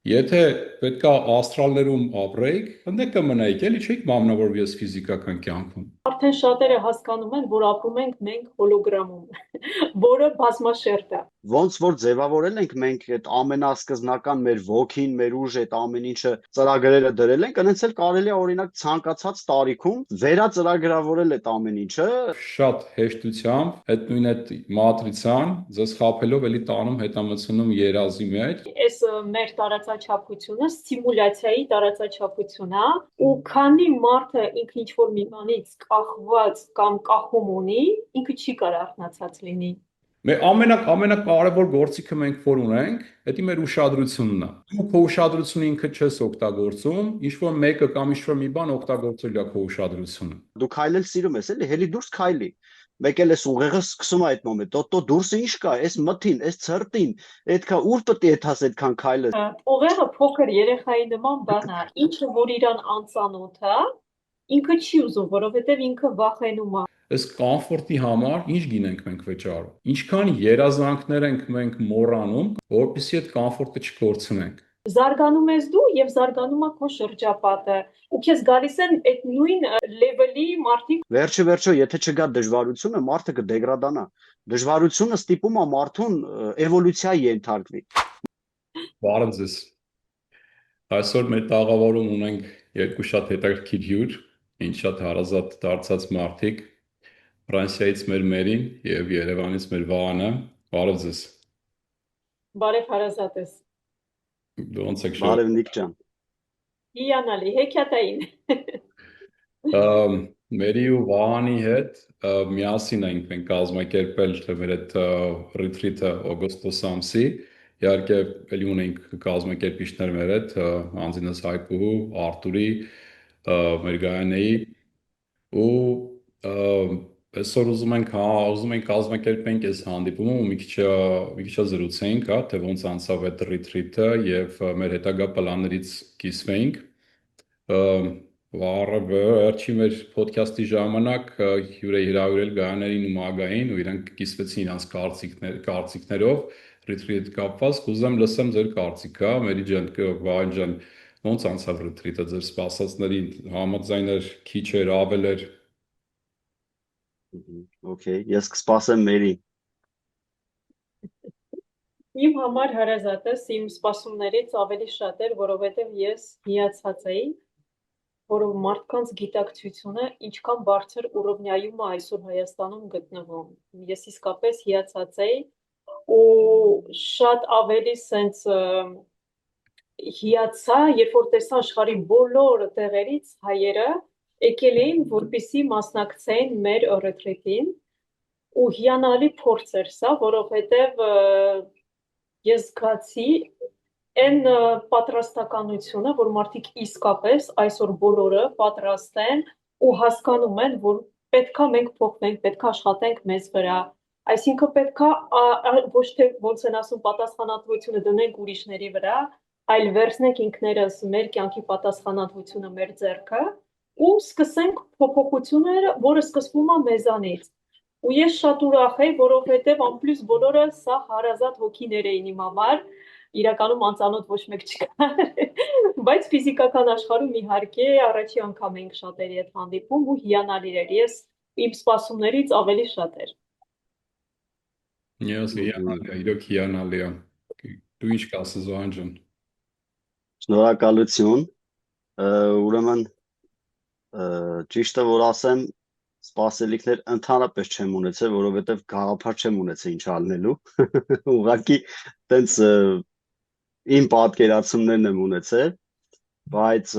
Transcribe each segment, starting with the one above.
Եթե պետքա աստրալներում ապրեիք, ընդ կմնայիք, էլի չէիք մարմնավոր ես ֆիզիկական կյանքում։ Արդեն շատերը հասկանում են, որ ապրում ենք մենք հոլոգրամում, որը բազմաշերտ է։ Ոնց որ ձևավորել ենք մենք այդ ամենասկզնական մեր ոգին, մեր ուժը, այդ ամեն ինչը ծրագրերը դրել ենք, այնց էլ կարելի է օրինակ ցանկացած տարիքում վերածրագրավորել այդ ամեն ինչը։ Շատ հեշտությամբ այդ նույն այդ մատրիցան ձեզ խափելով էլի տանում հետամցնում երազի մեջ։ Այս մեր տարածաչափությունը սիմուլյացիայի տարածաչափություն է, ու քանի մարդը ինքը ինչ որ մի բանից կախված կամ կախում ունի, ինքը չի կարող արթնացած լինի։ Մեր ամենակարևոր գործիքը մենք որ ունենք, դա մեր ուշադրությունն է։ Դու քո ուշադրությունը ինքը չես օգտագործում, ինչ որ մեկը կամ ինչ որ մի բան օգտագործել է քո ուշադրությունը։ Դու քայլել սիրում ես, էլի, հելի դուրս քայլի։ Մեկ էլ էս ուղեղը սկսում է այդ մոմենտ, տո դուրսը ինչ կա, էս մթին, էս ցրտին, այդքա ուր պետք է եթաս այդքան քայլը։ Ուղեղը փոքր երեխայի նման բան է, ինչը որ իրան անծանոթ է, ինքը չի ուզում, որովհետև ինքը վախենում է։ Այս կոմֆորտի համար ինչ գինենք մենք վճարում։ Ինչքան երազանքներ ենք մենք մոռանում, որպեսզի այդ կոմֆորտը չկորցնենք։ Զարգանում ես դու եւ զարգանում է քո շրջապատը, ու քեզ գալիս են այդ նույն լեվելի մարդիկ։ Վերջը, եթե չգա դժվարությունը, մարդը կդեգրադանա։ Դժվարությունը ստիպում է մարդուն էվոլյուցիայի ենթարկվի։ Բարև ձեզ։ Այսօր մեր տաղավարում ունենք երկու շատ հետաքրքիր հյուր, ինչ շատ հարազատ դարձած մարդիկ, Ֆրանսիայից մեր Մերին եւ Երևանից մեր Վահանը։ Բարև ձեզ։ Բարև հարազատես։ Դու ոնց եք Բարև Նիկ ջան։ Հիանալի, հեքիաթային։ Մերի ու Վահանի հետ միասին ենք կազմակերպել մեր այդ ռիթրիթը օգոստոս ամսի։ Իհարկե, ելի ունենք կազմակերպիչներ մեր հետ, անձինս Հայկուհու, Արտուրի, մեր Գայանեի ու այսօր ուզում ենք կազմակերպենք այս հանդիպումը ու մի քիչ զրուցենք, հա, թե ոնց անցավ այդ ռիթրիթը եւ մեր հետագա պլաններից կիսվենք։ Վերջի մեր ոդքասթի ժամանակ հյուր է հրավիրել Գայաներին ու Մագային ու իրանք կիսվեցին իրենց կարծիքներով ռիթրիթ կապված, կուզեմ լսեմ ձեր կարծիքը, Մերի ջան, Վահան ջան, ոնց անցավ ռիթրիթը, ձեր սպասածների համաձայն էր, քիչ էր, ավել էր։ Okay, ես կսպասեմ Մերի։ Իմ համար հարազատս իմ սպասումներից ավելի շատ էր, որովհետև ես հիացած էի, որ մարդկանց գիտակցությունը ինչքան բարձր ուռովնյայում է այսօր Հայաստանում գտնվում։ Ես իսկապես հիացած էի ու շատ ավելի սենց հիացա, երբ որ տեսա աշխարհի բոլոր տեղերից հայերը եկել էին, որպեսզի մասնակցեին մեր ռեթրիթին, ու հիանալի փորձ էր սա, որովհետև ես զգացի այն պատրաստականությունը, որ մարդիկ իսկապես այսօր բոլորը պատրաստ են ու հասկանում են, որ պետքա մենք փոխվենք, պետքա աշխատենք մեզ վրա։ Այսինքն պետքա ոչ թե ոնց են ասում պատասխանատվությունը դնենք ուրիշների վրա, այլ վերցնենք ինքներս մեր կյանքի պատասխանատվությունը մեր ձեռքը ու սկսենք փոփոխությունները, որը սկսվում է մեզանից։ Ու ես շատ ուրախ եի, որովհետև անպլյուս բոլորը սա հարազատ հոգիներ էին իմ համար, իրականում անծանոթ ոչ մեկ չկար, բայց ֆիզիկական աշխարհում իհարկե առաջի անգամ ենք շատերի հետ հանդիպում ու հիանալի էր։ Ես իմ սպասումներից ավելի շատ էր։ Ես հիանալի է, իրոք հիանալի է։ Դու ինչ կասես, Վահան ջան։ Շնորհակալություն։ Ուրեմն ճիշտը որ ասեմ, սպասելիքներ ընդհանրապես չեմ ունեցել, որովհետև գաղափար չեմ ունեցել ինչ ալնելու։ Ուղղակի տենց իմ պատկերացումներն եմ ունեցել, բայց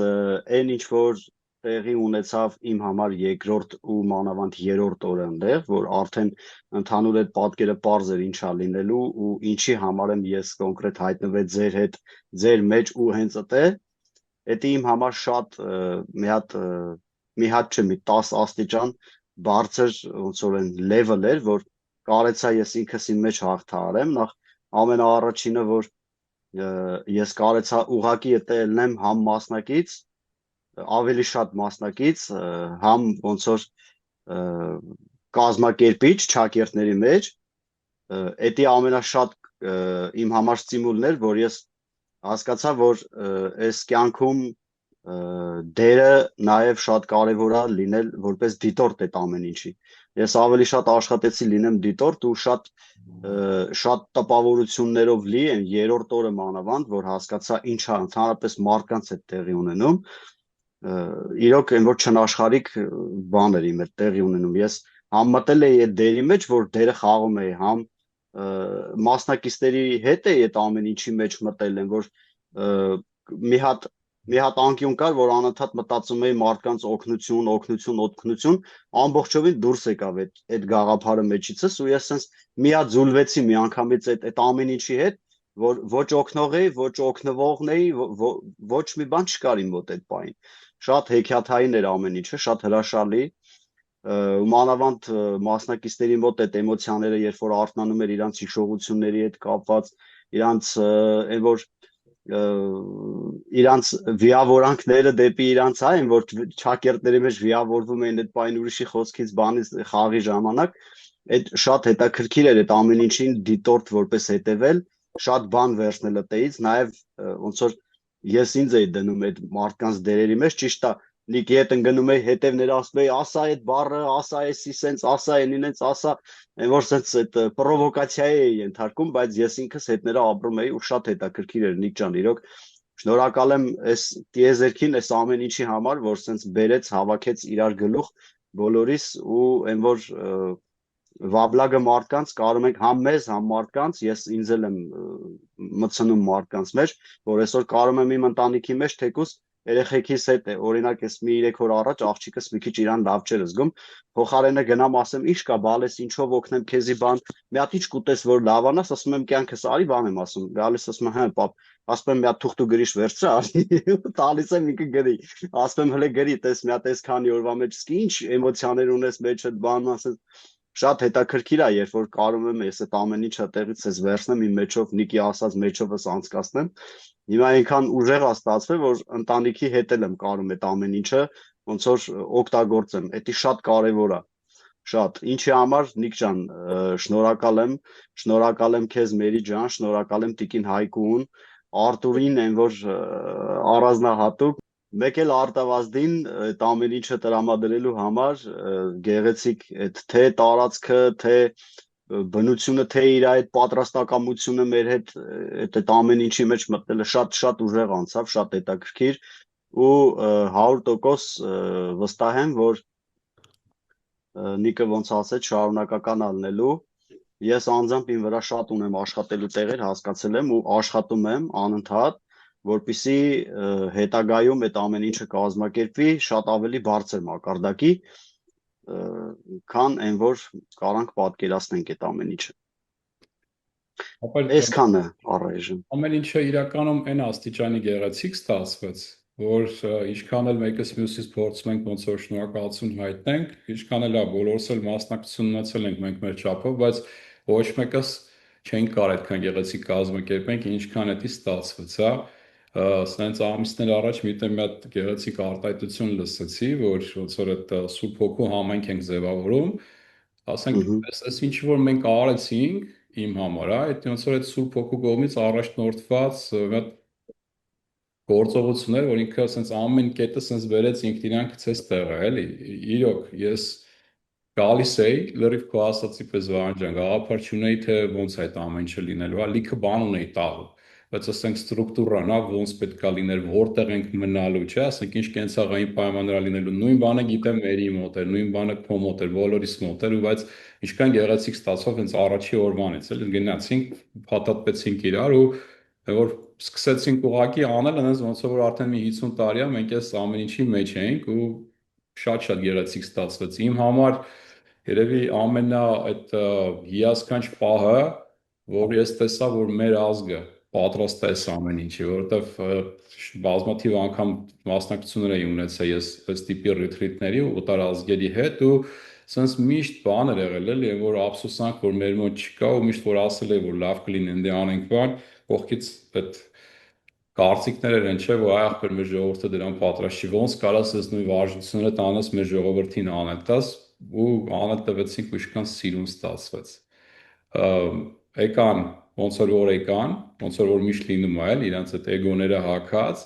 այն ինչ որ տեղի ունեցավ իմ համար երկրորդ ու մանավանդ երրորդ օրը այնտեղ, որ արդեն ընդհանուր այդ պատկերը པարզ էր ինչա լինելու ու ինչի համար եմ ես կոնկրետ հայտնվել ձեր հետ, ձեր մեջ ու հենց այդտեղ, դա իմ համար շատ մի հատ չէ, մի 10 աստիճան բարձր ոնց որ այն level էր, որ կարեցա ես ինքս իմ մեջ հաղթահարեմ, նախ ամենաառաջինը, որ ես կարեցա ուղակի այդտեղ ելնեմ համ մասնակից, ավելի շատ մասնակից, համ ոնց որ կազմակերպիչ ճակերտների մեջ, դա ամենաշատ իմ համար ստիմուլն էր, որ ես հասկացա, որ այս կյանքում դերը նաև շատ կարևոր է լինել որպես դիտորդ այդ ամեն ինչի։ Ես ավելի շատ աշխատեցի լինեմ դիտորդ ու շատ տպավորություններով լի եմ երրորդ օրը մանավանդ, որ հասկացա ինչա ընդհանրապես մարդկանց հետ տեղի ունենում։ Իրոք այն որ չնաշխարհիկ բաներ իմ հետ տեղի ունենում։ Ես համ մտել էի այդ դերի մեջ, որ դերը խաղում էի, համ մասնակիցների հետ էի այդ ամեն ինչի մեջ մտել եմ, որ մի հատ անկյուն կար, որ անընդհատ մտածում էի մարդկանց օգնություն, ամբողջովին դուրս եկավ այդ գաղափարը մեջիցս ու ես sense միաձուլվեցի միանգամից այդ ամեն ինչի հետ, որ ոչ օգնող էի, ոչ օգնվողն էի, ոչ մի բան չկար իմ մոտ այդ պահին։ Շատ հեքիաթային էր ամեն ինչը, շատ հրաշալի։ Ու մանավանդ մասնակիցների մոտ այդ էմոցիաները, երբ որ արթնանում էր իրանց հիշողությունների հետ կապված, իրանց այն որ իրանց վիավորանքները դեպի իրանց այն որ ճակերտների մեջ վիավորվում էին այդ պայն ուրիշի խոսքից բանից խաղի ժամանակ, այդ շատ հետաքրքիր էր այդ ամեն ինչին դիտորդ որպես հետևել, շատ բան վերցնել այդից, նաև ոնց որ ես ինձ էի դնում այդ մարդկանց դերերի մեջ, ճիշտ է, Նիկի հետ ընկնում էի հետևներ ասում էի, ասա այդ բառը, ասա էսի սենց, ասա այն ինենց, ասա, այն որ սենց այդ պրովոկացիայի էի ենթարկում, բայց ես ինքս հետները ապրում էի ու շատ հետաքրքիր էր Նիկ ջան, իրոք շնորհակալ եմ այս տիեզերքին, այս ամեն ինչի համար, որ սենց բերեց, հավաքեց իրար գլուխ բոլորիս ու այն որ վաբլագը մարդկանց կարում ենք համ մեզ, համ մարդկանց, ես ինձ էլ եմ մտցնում մարդկանց մեջ, որ այսօր կարում եմ իմ ընտանիքի մեջ թեկուզ երեխեքիս հետ է, օրինակ ես մի 3 օր առաջ աղջիկս մի քիչ իրան լավ չէր զգում, փոխարենը գնամ ասեմ ինչ կա, բալես ինչով օգնեմ քեզի բան, մի հատ ինչ կուտես որ լավանաս, ասում եմ կյանքս արի, բան եմ ասում, գալիս ասում եմ հա պապ, ասում եմ մի հատ թուղթ ու գրիշ վերցրա, արի, տալիս եմ ինքը գրի, ասում եմ հələ գրի, տես մի հատ այսքանի օրվա մեջ սկի ինչ էմոցիաներ ունես մեջ այդ բանն ասես շատ հետաքրքիր է, երբ որ կարում եմ ես այդ ամեն ինչը տեղից ես վերցնեմ իմ մեջով Նիկի ասած մեջովս անցկացնեմ։ Հիմա այնքան ուժեղ է ստացվել, որ ընտանիքի հետ եմ կարում այդ ամեն ինչը ոնց որ օգտագործեմ։ Դա շատ կարևոր է։ Շատ։ Ինչի համար Նիկ ջան, շնորհակալ եմ քեզ Մերի ջան, շնորհակալ եմ Տիկին Հայկուն, Արտուրին, այն որ առանձնահատուկ մեկ էլ Արտավազդին այդ ամեն ինչը տրամադրելու համար գեղեցիկ այդ թե տարածքը, թե բնությունը, թե իր այդ պատրաստակամությունը մեր հետ այդ ամեն ինչի մեջ մտնելը շատ ուժեղ անցավ, շատ հետաքրքիր ու 100% վստահ եմ, որ Նիկը ոնց ասեց, շարունակական ալնելու ես անձամբ իմ վրա շատ ունեմ աշխատելու տեղեր, հասկացել եմ ու աշխատում եմ անընդհատ որպեսզի հետագայում այդ ամեն ինչը կազմակերպվի շատ ավելի բարձր մակարդակի, քան այն որ կարանք պատկերացնենք այդ ամեն ինչը։ Այսքանը առայժմ։ Ամեն ինչը իրականում այն աստիճանի գեղեցիկ ստացվեց, որ ինչքան էլ մեկս մյուսից փորձում ենք ոնց որ շնորհակալություն հայտնենք, ինչքան էլ բոլորս էլ մասնակցություն ունեցել ենք մենք մեր չափով, բայց ոչ մեկս չենք կարող այդքան գեղեցիկ կազմակերպենք, ինչքան էդի ստացվեց, հա։ Սենց ամիսներ առաջ մի հատ գեղեցիկ արտահայտություն լսեցի, որ ոնց որ այդ Սուրբ Հոգու համայնք ենք ձևավորում, ասենք այս ինչ որ մենք արեցինք իմ համար, այդ ոնց որ այդ Սուրբ Հոգու կողմից առաջնորդված մի հատ գործողություններ, որ ինքը սենց ամեն կետը սենց վերեց ինքն իրան գցեց տեղը, էլի։ Իրոք ես գալիս էի լրիվ քո ասացի պես Վարան ջան, գաղափար չունեի թե ոնց այդ ամեն ինչը լինելու, հա, լիքը բան ունեի տալու, բայց ասենք ստրուկտուրան, հա, ոնց պետքա լիներ, որտեղ ենք մնալու, չէ, ասենք ինչ կենցաղային պայմաններ լինելու, նույն բանը գիտեմ Մերի մոտ էր, նույն բանը քո մոտ էր, բոլորիս մոտ էր, ու բայց ինչքան գեղեցիկ ստացավ հենց առաջի օրվանից, էլ գնացինք, փաթաթվեցինք իրար ու որ սկսեցինք ուղակի անել, այնպես ոնց որ արդեն մի 50 տարի է մենք այս ամեն ինչի մեջ ենք ու շատ գեղեցիկ ստացվեց։ Իմ համար երևի ամենա այդ հիասքանչ պահը, որ ես տեսա, որ մեր ազգը պատրաստ է այս ամեն ինչի, որովհետև բազմաթիվ անգամ մասնակցություններ էի ունեցել ես այս տիպի ռիթրիտների ու օտար ազգերի հետ ու սենց միշտ բան էր եղել էլի, որ ափսոսանք, որ մեր մոտ չկա ու միշտ որ ասել է, որ լավ կլինի ընդ անենք բան, կողքից այդ կարծիքներ են, չէ, որ ախպեր մեր ժողովուրդը դրան պատրաստ չի, ոնց կարաս այս նույն վարժությունները տանես մեր ժողովրդին անել, տաս ու անել տվեցինք ու ինչքան սիրուն ստացվեց։ Եկան ոնց որ եկան, ոնց որ միշտ լինում է, իրանց այդ էգոները հակած,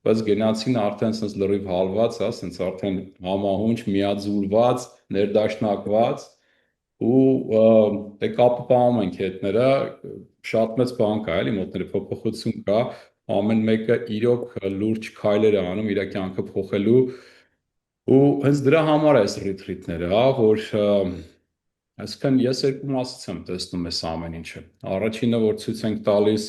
բայց գնացին արդեն sense լրիվ հալված, հա, sense արդեն համահունչ, միաձուլված, ներդաշնակված ու դե կապը պահում ենք հետները, շատ մեծ բան կա, էլի մոտները փոփոխություն կա, ամեն մեկը իրոք լուրջ քայլեր է անում իր կյանքը փոխելու ու հենց դրա համար է այս ռիթրիթները, հա, որ այսքան ես երկու մասից եմ տեսնում այս ամեն ինչը։ Առաջինը, որ ցույց ենք տալիս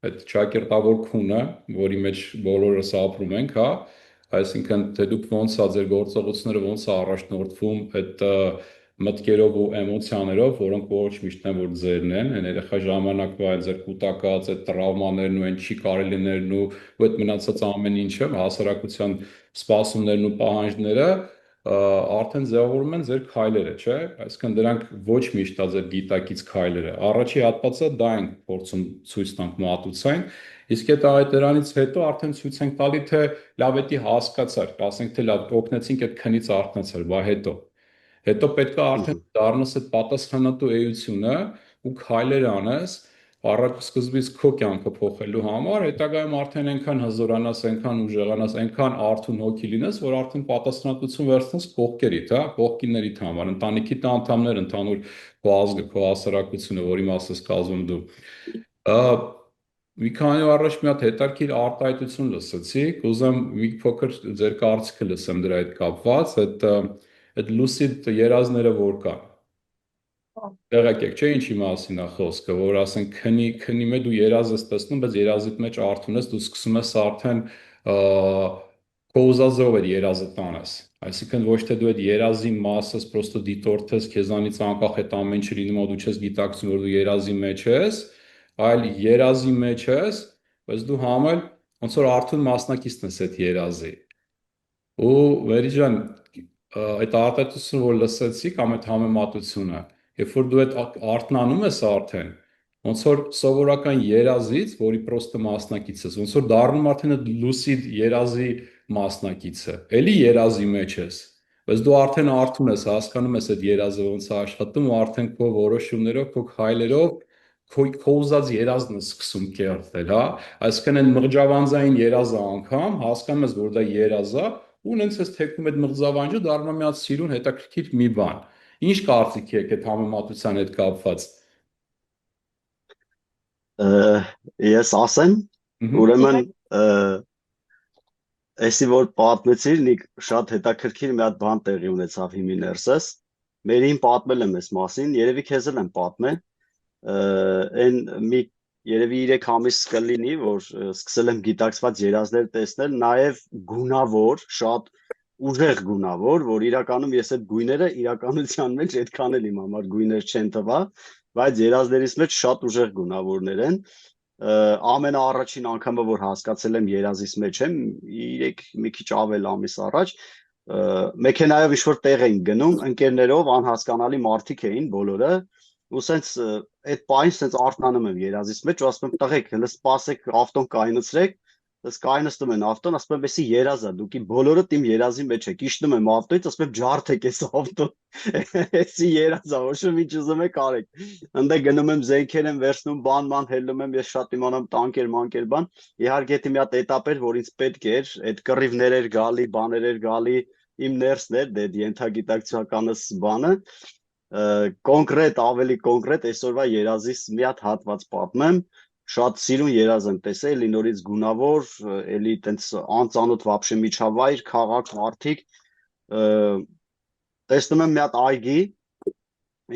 այդ ճակերտավոր քունը, որի մեջ բոլորս ապրում ենք, հա, այսինքն թե դուք ոնց է ձեր գործողությունները ոնց է առաջնորդվում այդ մտքերով ու էմոցիաներով, որոնք ոչ միշտ են որ ձերն են, այն երեխա ժամանակվա այդ ձեր կուտակած այդ տրավմաներն ու այն չի կարելիներն ու այդ մնացած ամեն ինչը, հասարակության սպասումներն ու պահանջները արդեն ձևավորում են ձեր քայլերը, չէ՞։ Այսինքն դրանք ոչ միշտ է ձեր գիտակից քայլերը։ Առաջի հատվածը դա ենք փորձում ցույց տանք մատուցենք, իսկ այդ դրանից հետո արդեն ցույց ենք տալի թե լավ էտի հասկացար, ասենք թե լավ օգնեցինք այդ քնից արթնացար, բա հետո պետք է արդեն դառնաս այդ պատասխանատու էությունը ու քայլեր անես առաջ սկզբից քո կյանքը փոխելու համար, հետագայում արդեն այնքան հզորանաս, այնքան ուժեղանաս, այնքան արթուն հոգի լինես, որ արդեն պատասխանատվություն վերցնես կողքերիդ, հա, կողքիններիդ համար, ընտանիքի անդամներ, ընդհանուր քո ազգը, քո հասարակությունը, որի մաս ես կազմում դու։ Մի քանի օր առաջ մի հատ հետաքրքիր արտահայտություն լսեցի, կուզեմ մի փոքր ձեր կարծիքը լսեմ դրա հետ կապված, այդ լուսիդ երազները որ կան։ Տեղեկ եք, չէ՞ ինչի մասին է խոսքը, որ ասենք քնի մեջ դու երազ ես տեսնում, բայց երազիդ մեջ արթուն ես, դու սկսում ես արդեն քո ուզածով այդ երազը տանես։ Այսինքն ոչ թե դու այդ երազի մասս պրոստը դիտորդես, քեզանից անկախ այդ ամեն ինչը լինում, ու դու չես գիտակցում, որ դու երազի մեջ ես, այլ երազի մեջ ես, բայց դու համել ոնց որ արթուն մասնակիցն ես այդ երազի։ Ու Վերի ջան, այդ արտահայտությունը որ լսեցի կամ այդ համեմատությունը, երբ որ դու այդ արթնանում ես արդեն, ոնց որ սովորական երազից, որի պրոստը մասնակից ես, ոնց որ դառնում արդեն այդ լուսիդ երազի մասնակիցը, էլի երազի մեջ ես, բայց դու արդեն արթուն ես, հասկանում ես այդ երազը ոնց է աշխատում ու արդեն քո որոշումներով, քո քայլերով քո ուզած երազն է սկսում կերտել, հա, այսինքն այն մղջավանձային երազը անգամ հասկանում ես, որ դա երազ է, ու նենց ես թեքում այդ մղձավանջը դառնում է մի հատ սիրուն հետաքրքիր մի բան։ Ինչ կարծիք եք այդ համեմատության հետ կապված։ Ես ասեմ, ուրեմն այսի որ պատմեցիր, Նիկ, շատ հետաքրքիր մի հատ բան տեղի ունեցավ հիմի ներսես։ Մերին պատմել եմ այս մասին, երևի քեզ էլ եմ պատմել։ Այն մի երևի 3 ամիս կլինի, որ սկսել եմ գիտակցված երազներ տեսնել, նաև գունավոր, շատ ուժեղ գունավոր, որ իրականում ես այդ գույները իրականության մեջ այդքան էլ իմ համար գույներ չեն տվա, բայց երազներից մեջ շատ ուժեղ գունավորներ են։ Ամենաառաջին անգամը որ հասկացել եմ երազից մեջ եմ 3 մի քիչ ավել ամիս առաջ մեքենայով ինչ-որ տեղ էին գնում ընկերներով անհասկանալի մարդիկ էին բոլորը ու սենց այդ պահին սենց արթնանում եմ երազից մեջ ու ասում եմ տղեկ հələ սպասեք ավտոն կայնացրեք Ես կայնստում են ավտոն, ասում եմ, էսի երազ է, դուք բոլորդ իմ երազի մեջ եք, իջնում եմ ավտոից, ասում եմ, ջարդեք այս ավտոն, էսի երազ է, ոչմ ինչ ուզում եք արեք, ընդ գնում եմ զենքեր եմ վերցնում, բան հելնում եմ, ես շատ իմանամ տանկեր, մանկեր բան, իհարկե դա մի հատ էտապ էր, որ ինձ պետք էր, այդ կռիվներ էր գալի, բաներ էր գալի, իմ ներսն էր, դե ենթագիտակցականս բանը, կոնկրետ, ավելի կոնկրետ այսօրվա երազից մի հատ հատված պատմեմ Շատ սիրուն երազ եմ տեսել, էլի նորից գունավոր, էլի տենց անծանոթ վաբշե միջավայր, քաղաք, մարդիկ, տեսնում եմ մի հատ այգի,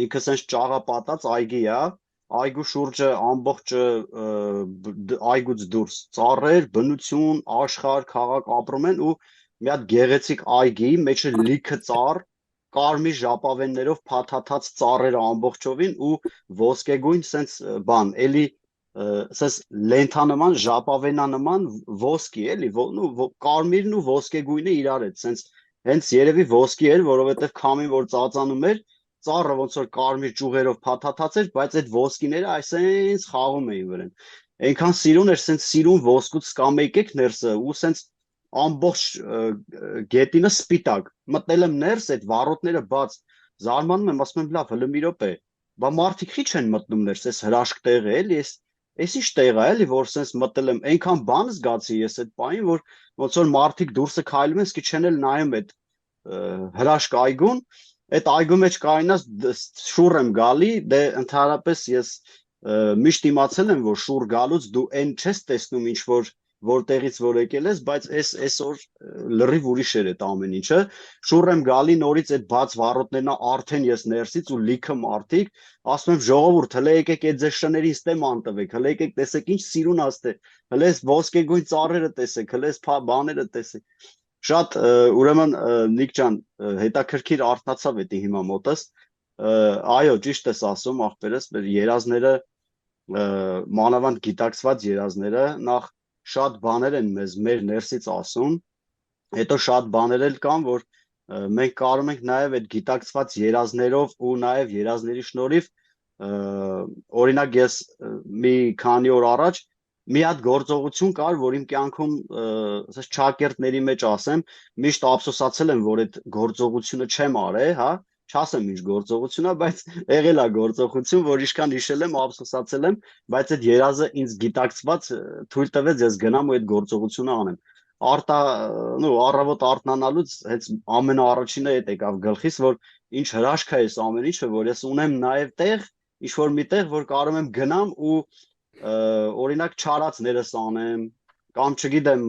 ինքը սենց ճաղապատած այգի է, այգու շուրջը ամբողջը այգուց դուրս ծառեր, բնություն, աշխարհ, քաղաք ապրում են ու մի հատ գեղեցիկ այգի, մեջը լիքը ծառ, կարմիր ժապավեններով փաթաթած ծառերը ամբողջովին ու ոսկեգույն սենց բան, էլի Սենց լենթանման, ժապավենանման ոսկի էլի, կարմիրն ու ոսկեգույնը իրար հետ, սենց հենց երևի ոսկի էր, որովհետև քամին որ ծածանում էր, ծառը ոնց որ կարմիր ճյուղերով փաթաթած էր, բայց այդ ոսկիները այսենց խաղում էին վրան։ Այնքան սիրուն էր, սենց սիրուն ոսկուց կամ եկեք ներսը ու սենց ամբողջ գետինը սպիտակ։ Մտնել եմ ներս, այդ վառոտները բաց, զարմանում եմ, ասում եմ լավ, հələ մի րոպե։ բա մարդիկ քիչ են մտնում ներս, այս հրաշք տեղը էլի, այս ինչ տեղ է էլի, որ sense մտել եմ, այնքան բան զգացի ես այդ պահին, որ ոնց որ մարդիկ դուրսը քայլում են, սկի չեն էլ նայում այդ հրաշք այգուն, այդ այգու մեջ կայնած շուռ եմ գալի, դե ընդհանրապես ես միշտ իմացել եմ, որ շուռ գալուց դու այն չես տեսնում ինչ որ որտեղից որ եկել ես, բայց այսօր լրիվ ուրիշ էր այդ ամեն ինչը, շուռ եմ գալի նորից այդ բաց վառոդներն արդեն ես ներսից ու լիքը մարդիկ, ասում եմ ժողովուրդ, հələ եկեք այդ ձեր շների ստեմ անտվեք, հələ եկեք տեսեք ինչ սիրուն աստե, հələ այս ոսկեգույն ծառերը տեսեք, հələ այս բաները տեսեք։ Շատ ուրեմն Նիկ ջան, հետաքրքիր արթնացավ էդի հիմա մոտս, այո, ճիշտ ես ասում, ախպերս, մեր երազները, մանավանդ գիտակցված երազները, նախ շատ բաներ են մեզ մեր ներսից ասում, հետո շատ բաներ էլ կան, որ մենք կարող ենք նաև այդ գիտակցված երազներով ու նաև երազների շնորհիվ, օրինակ ես մի քանի օր առաջ մի հատ գործողություն կար, որ իմ կյանքում ասես ճակերտների մեջ ասեմ, միշտ ափսոսացել եմ, որ այդ գործողությունը չեմ արել, հա, չասեմ ինչ գործողություն է, բայց եղել է գործողություն, որ ինչքան հիշել եմ, ափսոսացել եմ, բայց այդ երազը ինձ գիտակցված թույլ տվեց ես գնամ ու այդ գործողությունը անեմ։ Առավոտ արթնանալուց հենց ամենաառաջինը այդ եկավ գլխիս, որ ինչ հրաշք է այս ամեն ինչը, որ ես ունեմ նաև տեղ, ինչ որ մի տեղ, որ կարող եմ գնամ ու օրինակ չարածներս անեմ, կամ չգիտեմ,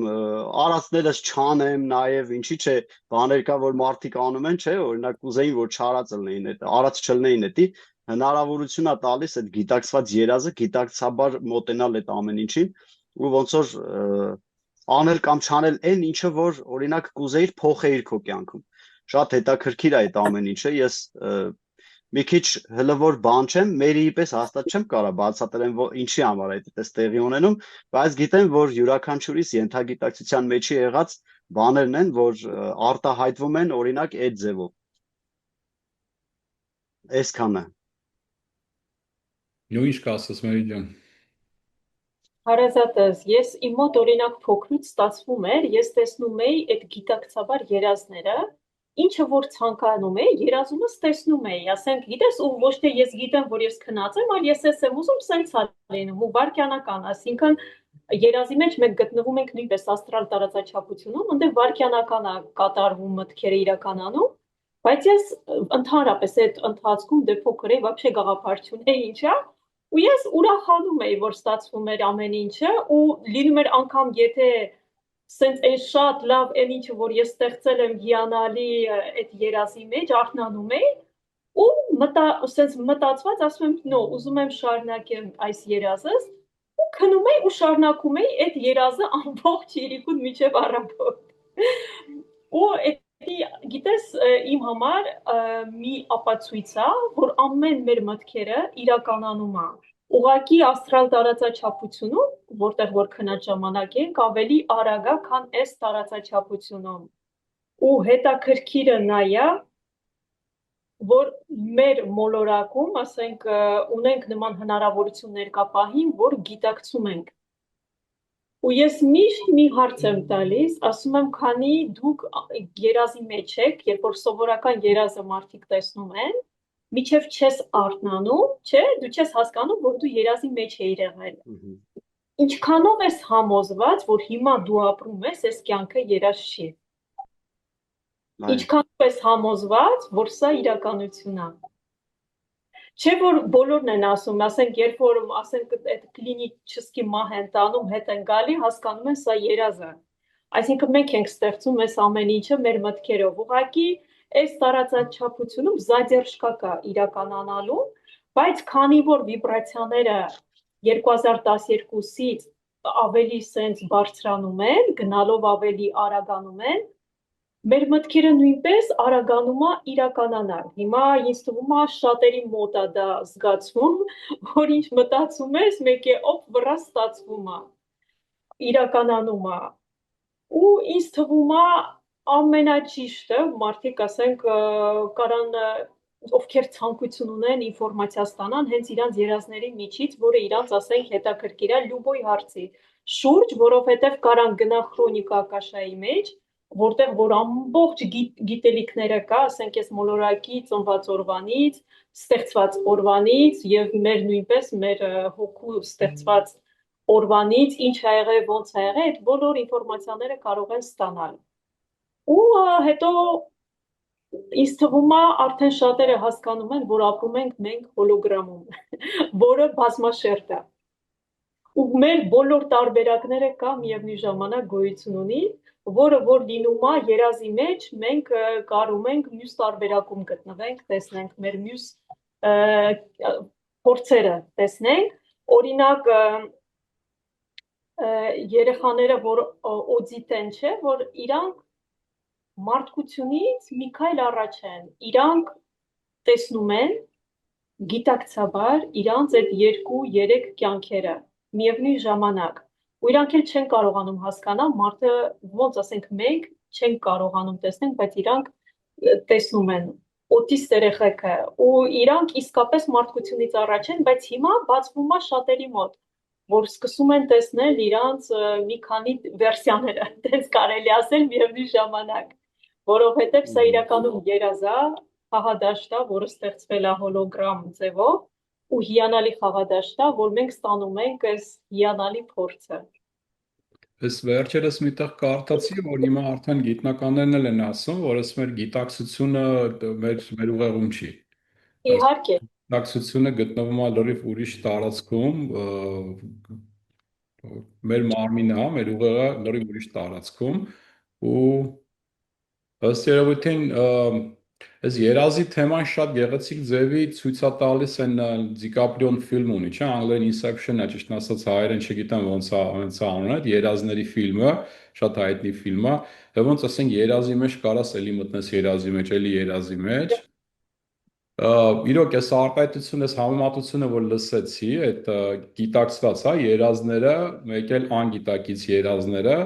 արածներս չանեմ, նաև ինչի՞ չէ, բաներ կա, որ մարդիկ անում են, չէ, օրինակ կուզեին, որ չարած լինեն, այդ արած չլինեն, էդի հնարավորություն է տալիս այդ գիտակցված երազը, գիտակցաբար մոտենալ այդ ամեն ինչին, ու ոնց որ անել կամ չանել այն ինչը, որ օրինակ կուզեիր փոխեիր քո կյանքում։ Շատ հետաքրքիր է այդ ամեն ինչը, ես մի քիչ հլվոր բան չեմ, մերիի պես հաստատ չեմ կարա բացատրեմ, որ ինչի համար է այդպես տեղի ունենում, բայց գիտեմ, որ յուրաքանչյուրիս ենթագիտակցության մեջի եղած բաներն են, որ արտահայտվում են օրինակ այդ ձևով։ Այսքանը։ Նույն ինչ կասես Մերի ջան։ Հարազատս, ես իմ մոտ օրինակ փոքրուց ստացվում էր, ես տեսնում էի այդ գիտակցաբար երազները, ինչը որ ցանկանում էի, երազումս տեսնում էի, ասենք, գիտես, ու ոչ թե ես գիտեմ, որ ես քնած եմ, այլ ես եմ ուզում, սենց է լինում, ու վարքյանական, այսինքն երազի մեջ մենք գտնվում ենք նույնպես աստրալ տարածաչափությունում, այնտեղ վարքյանական է կատարվում մտքերը իրականանում, բայց ես ընդհանրապես այդ ընթացքում դե փոքր էի, вообще գաղափարություն էի, ինչա, ու ես ուրախանում էի, որ ստացվում էր ամեն ինչը, ու լինում էր անգամ, եթե սենց այն շատ լավ այն ինչը, որ ես ստեղծել եմ հիանալի այդ երազի մեջ, արթնանում էի, ու սենց մտածված ասում եմ, նո, ուզում եմ շարունակեմ այս երազս, ու քնում էի ու շարունակում էի այդ երազը ամբողջ իրիկուն միջև առավոտ։ Ու գիտես, իմ համար մի ապացույց է, որ ամեն մեր մտքերը իրականանում է։ Ուղղակի աստրալ տարածաչափությունում, որտեղ որ քնած ժամանակ ենք, ավելի արագ է, քան այս տարածաչափությունում։ Ու հետաքրքիրը նա է, որ մեր մոլորակում, ասենք, ունենք նման հնարավորություն ներկապահին, որ գիտակցում ենք։ Ու ես միշտ մի հարց եմ տալիս, ասում եմ, քանի դուք երազի մեջ եք, երբ որ սովորական երազը մարդիկ տեսնում են, միջև չես արթնանում, չէ, դու չես հասկանում, որ դու երազի մեջ ես եղել։ Ինչքանով ես համոզված, որ հիմա դու ապրում ես այս կյանքը երազ չի։ Ինչքանով ես համոզված, որ սա իրականություն է։ Չէ որ բոլորն են ասում, ասենք, երբ որ ասենք այդ կլինիչեսկի մահ են տանում, հետ են գալի, հասկանում են սա երազ է։ Այսինքն մենք ենք ստեղծում այս ամեն ինչը մեր մտքերով։ Ուղղակի այս տարածաչափությունում զադերժկա կա իրականանալու, բայց քանի որ վիբրացիաները 2012-ից ավելի սենց բարձրանում են, գնալով ավելի արագանում են, մեր մտքերը նույնպես արագանում է իրականանալ։ Հիմա ինձ թվում է շատերի մոտ է դա զգացվում, որ ինչ մտածում ես, մեկ է օպ վրա ստացվում է, իրականանում է։ Ու ինձ թվում է ամենաճիշտը, մարդիկ ասենք կարան ովքեր ցանկություն ունեն ինֆորմացիա ստանան հենց իրանց երազների միջից, որը իրանց ասենք հետաքրքիր է լյուբոյ հարցի շուրջ, որովհետև կարան գնա քրոնիկա ակաշայի մեջ որտեղ որ ամբողջ գիտելիքները կա, ասենք այս մոլորակի ծնված օրվանից, ստեղծված օրվանից եւ մեր նույնպես մեր հոգու ստեղծված օրվանից ինչ ա եղել, ոնց ա եղել, այդ բոլոր ինֆորմացիաները կարող են ստանալ։ Ու հետո ինձ թվում է արդեն շատերը հասկանում են, որ ապրում ենք մենք հոլոգրամում, որը բազմաշերտ է։ Ու մեր բոլոր տարբերակները կա միևնույն ժամանակ գոյություն ունի, որը որ լինում է երազի մեջ, մենք կարում ենք մյուս տարբերակում գտնվենք, տեսնենք մեր մյուս փորձերը տեսնենք, օրինակ երեխաները, որ օդիտ են, չէ, որ իրանք մարդկությունից մի քայլ առաջ են, իրանք տեսնում են գիտակցաբար իրանց այդ 2-3 կյանքերը միևնույն ժամանակ ու իրանք էլ չեն կարողանում հասկանալ մարդը ոնց ասենք մենք չենք կարողանում տեսնել, բայց իրանք տեսնում են օտիստ երեխեքը ու իրանք իսկապես մարդկությունից առաջ են, բայց հիմա բացվում է շատերի մոտ, որ սկսում են տեսնել իրանց մի քանի վերսիաները, այդպես կարելի ասել միևնույն ժամանակ, որովհետև սա իրականում երազ է, խաղադաշտ է, որը ստեղծվել է հոլոգրամ ձևով ու հիանալի խաղադաշտ է, որ մենք ստանում ենք այս հիանալի փորձը։ Ես վերջերս միտեղ կարդացի, որ հիմա արդեն գիտնականներն էլ են ասում, որ այս մեր գիտակցությունը մեր ուղեղում չի։ Իհարկե։ Գիտակցությունը գտնվում է լրիվ ուրիշ տարածքում, մեր մարմինը, մեր ուղեղը լրիվ ուրիշ տարածքում ու ըստ երևույթին այս երազի թեման շատ գեղեցիկ ձևի ցույց է տալիս այն Դիկապրիոն ֆիլմ ունի, չէ՞, անգլերեն Inception-ը, ճիշտ ասած հայերեն չգիտեմ ոնց է անունը, երազների ֆիլմը, շատ հայտնի ֆիլմ է, եւ ոնց ասենք երազի մեջ կարաս էլի մտնես երազի մեջ, էլի երազի մեջ։ Իրոք այս արտահայտությունը, այս համեմատությունը, որ լսեցի, այդ գիտակցված է երազները, մեկ էլ անգիտակից երազները,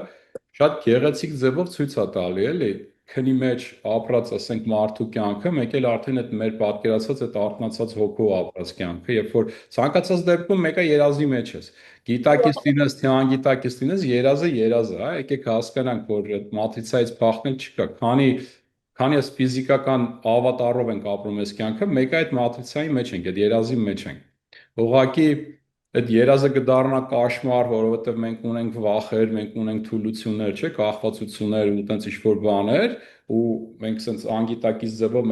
շատ գեղեցիկ ձևով ցույց է տալի, էլի քնի մեջ ապրած, ասենք, մարդու կյանքը, մեկ էլ արդեն այդ մեր պատկերացած այդ արթնացած հոգով ապրած կյանքը, երբ որ ցանկացած դեպքում մեկը երազի մեջ ես։ Գիտակից լինես, թե անգիտակից լինես, երազը երազ է, եկեք հասկանանք, որ այդ մատրիցայից փախնել չկա, քանի ես ֆիզիկական ավատարով ենք ապրում այս կյանքը, մեկը այդ մատրիցայի մեջ ենք, այդ երազի մեջ ենք։ Ուղղակի այդ երազը կդառնա կաշմար, որովհետև մենք ունենք վախեր, մենք ունենք թուլություններ, չէ՞, կախվածություններ ու տենց ինչ-որ բաներ, ու մենք սենց անգիտակից ձևով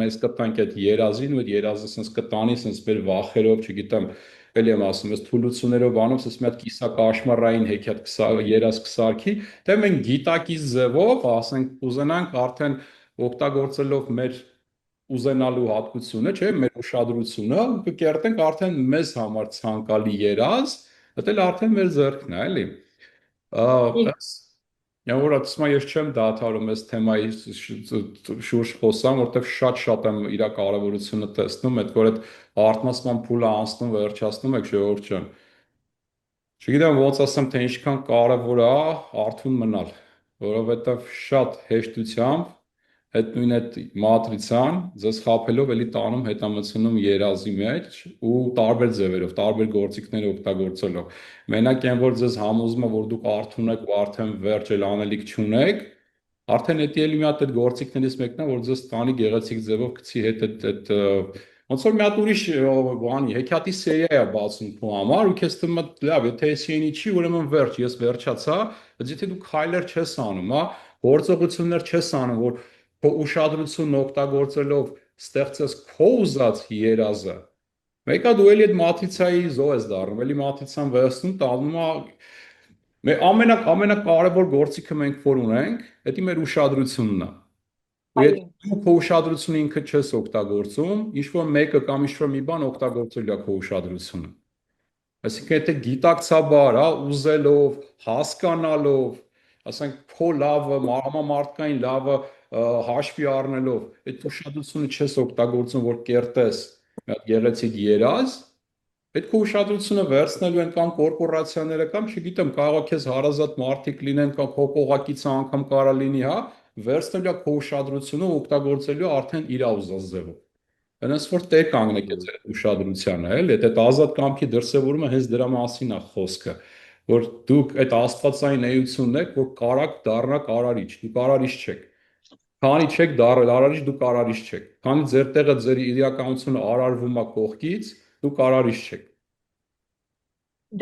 մեզ կտանք այդ երազին ու այդ երազը սենց կտանի սենց մեր վախերով, չգիտեմ, էլի եմ ասում, այս թուլություններով բանում սենց մի հատ կիսակաշմարային հեքիաթ երազ կսարքի, դե մենք գիտակից ձևով, ասենք, կուզենանք արդեն օգտագործելով մեր ուզենալու հատկությունը, չէ, մեր ուշադրությունը, կկերտենք արդեն մեզ համար ցանկալի երազ, դա էլ արդեն մեր ձեռքն է, էլի։ Որ ասում ես չեմ դադարում այս թեմայի շուրջ խոսամ, որովհետև շատ եմ իր կարևորությունը տեսնում, այդ որ այդ արթնացման փուլը անցնում, վերջացնում եք ժողովուրդ ջան։ Չգիտեմ ոնց ասեմ, թե ինչքան կարևոր է արթուն մնալ, որովհետև շատ հեշտությամբ այդ նույն այդ մատրիցան ձեզ խաբելով էլի տանում հետամցնում երազի մեջ ու տարբեր ձևերով, տարբեր գործիքներ օգտագործելով։ Մենակ այն որ ձեզ համոզում է, որ դուք արթուն եք ու արդեն վերջ էլ անելիք չունեք, արդեն դա էլի մի հատ այդ գործիքներից մեկն է, որ ձեզ տանի գեղեցիկ ձևով գցի հետ այդ ոնց որ մի հատ ուրիշ բանի, հեքիաթի սերիա է բացում քո համար ու քեզ թվում է, լավ, եթե էսինի չի, ուրեմն վերջ, ես վերջացա, բայց եթե դու քայլեր չես անում, հա, գործողություններ չես անում, որ քո ուշադրությունն օգտագործելով ստեղծես քո ուզած երազը, մեկը դու էլի այդ մատրիցայի զոհ ես դառնում, էլի մատրիցան վերցնում, տանում է ամենակարևոր գործիքը մենք որ ունենք, դա մեր ուշադրությունն է։ Ու եթե դու քո ուշադրությունը ինքը չես օգտագործում, ինչ-որ մեկը կամ ինչ-որ մի բան օգտագործել է քո ուշադրությունը։ Այսինքն եթե գիտակցաբար, հա, ուզելով, հասկանալով, ասենք քո լավը, համամարտկային լավը հաշվի առնելով, այդ ուշադրությունը չես օգտագործում, որ կերտես մի հատ գեղեցիկ երազ, այդ քո ուշադրությունը վերցնելու են կամ կորպորացիաները կամ չգիտեմ, կարող է քեզ հարազատ մարդիկ լինեն կամ քո կողակիցը անգամ կարա լինի, հա, վերցնելու է քո ուշադրությունը օգտագործելու արդեն իր ուզած ձևով։ Հենց որ տեր կանգնեք այդ ուշադրությանը, էլի, այդ ազատ կամքի դրսևորումը հենց դրա մասին է խոսքը, որ դուք այդ աստվածային էությունն եք, որ կարաք դառնաք արարիչ, դուք արարիչ չեք։ Քանի չեք դառել արարիչ, դուք արարիչ չեք։ Քանի ձեր տեղը ձեր իրականությունը արարվում է կողքից, դուք արարիչ չեք։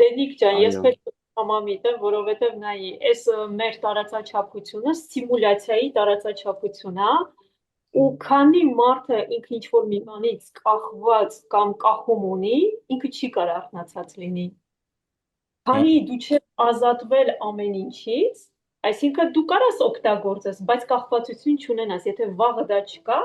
Դենիկ ջան, ես Այո, պետք է համամիտ եմ, որովհետև նայի, այս մեր տարածաչափությունը սիմուլյացիայի տարածաչափություն է, ու քանի մարդը ինքը ինչ որ մի բանից կախված կամ կախում ունի, ինքը չի կարող արթնացած լինի։ Քանի դու չես ազատվել ամեն ինչից, այսինքն դու կարաս օգտագործես, բայց կախվածություն չունենաս, եթե վաղը դա չկա,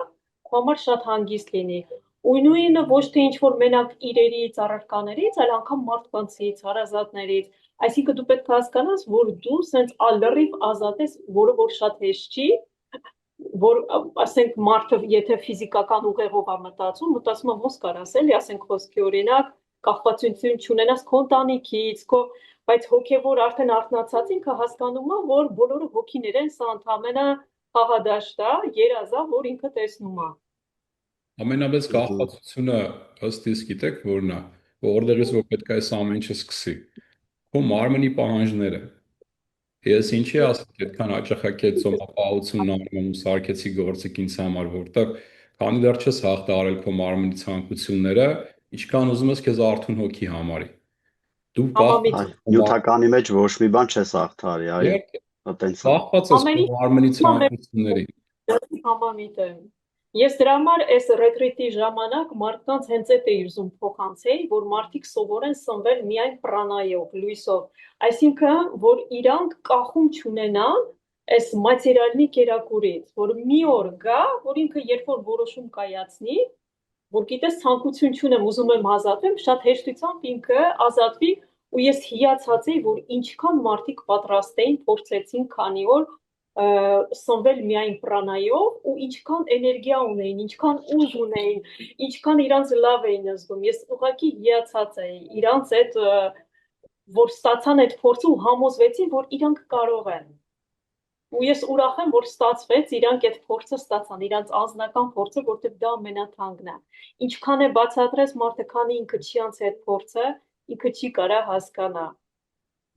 քո համար շատ հանգիստ լինի։ Ու նույնը ոչ թե ինչ որ մենակ իրերից, առարկաներից, այլ անգամ մարդկանցից, հարազատներից, այսինքն դու պետք է հասկանաս, որ դու սենց ալլռիվ ազատ ես, որը որ շատ հեշտ չի, որ ասենք մարդը եթե ֆիզիկական ուղեղով է մտածում է ոնց կարաս էլի, ասենք խոսքի օրինակ, կախվածություն չունենաս քո ընտանիքից, բայց հոգևոր արդեն արթնացած ինքը հասկանում է, որ բոլորը հոգիներ են, սա ընդամենը խաղադաշտ է, երազ է, որ ինքը տեսնում է։ Ամենաբեծ կախվածությունը ըստ իս գիտեք որն է, որտեղից որ պետք է այս ամեն ինչը սկսի։ Քո մարմնի պահանջները։ Ես ինչի ասացի, այդքան հաճախակի ծոմապահությունն անում եմ ու սարքեցի գործիք ինձ համար, որտեղ քանի դեռ չես հաղթահարել քո մարմնի ցանկությունները, ինչքան ուզում ես քեզ արթուն հոգի համարի։ Դու Համամիտ կախված այ, ես քո նյութականի մեջ ոչ մի բան չես հաղթահարի, այո, Իհարկե, այտենց է։ կախված ես ամեն քո մարմնի ցանկությունների։ Համամիտ եմ։ Ես դրա համար այս ռետրիտի ժամանակ մարդկանց հենց այդ էի ուզում փոխանցեի, որ մարդիկ սովորեն սնվել միայն պրանայով, լույսով, այսինքն, որ իրանք կախում չունենան այս մատերիալնի կերակուրից, որ մի օր գա, որ ինքը երբ որ որոշում կայացնի, որ գիտես ցանկություն չունեմ, ուզում եմ ազատվեմ, շատ հեշտությամբ ինքը ազատվի, ու ես հիացած էի, որ ինչքան մարդիկ պատրաստ էին, փորձեցին քանի օր սնվել միայն պրանայով ու ինչքան էներգիա ունեին, ինչքան ուժ ունեին, ինչքան իրանց լավ էին զգում։ Ես ուղղակի հիացած էի իրանց այդ որ ստացան այդ փորձը ու համոզվեցին, որ իրանք կարող են։ Ու ես ուրախ եմ, որ ստացվեց, իրանք այդ փորձը ստացան, իրանց անձնական փորձը, որտեղ դա ամենաթանկն է։ Ինչքան է բացատրես մարդը, քանի ինքը չի անցել այդ փորձը, ինքը չի կարող հասկանա։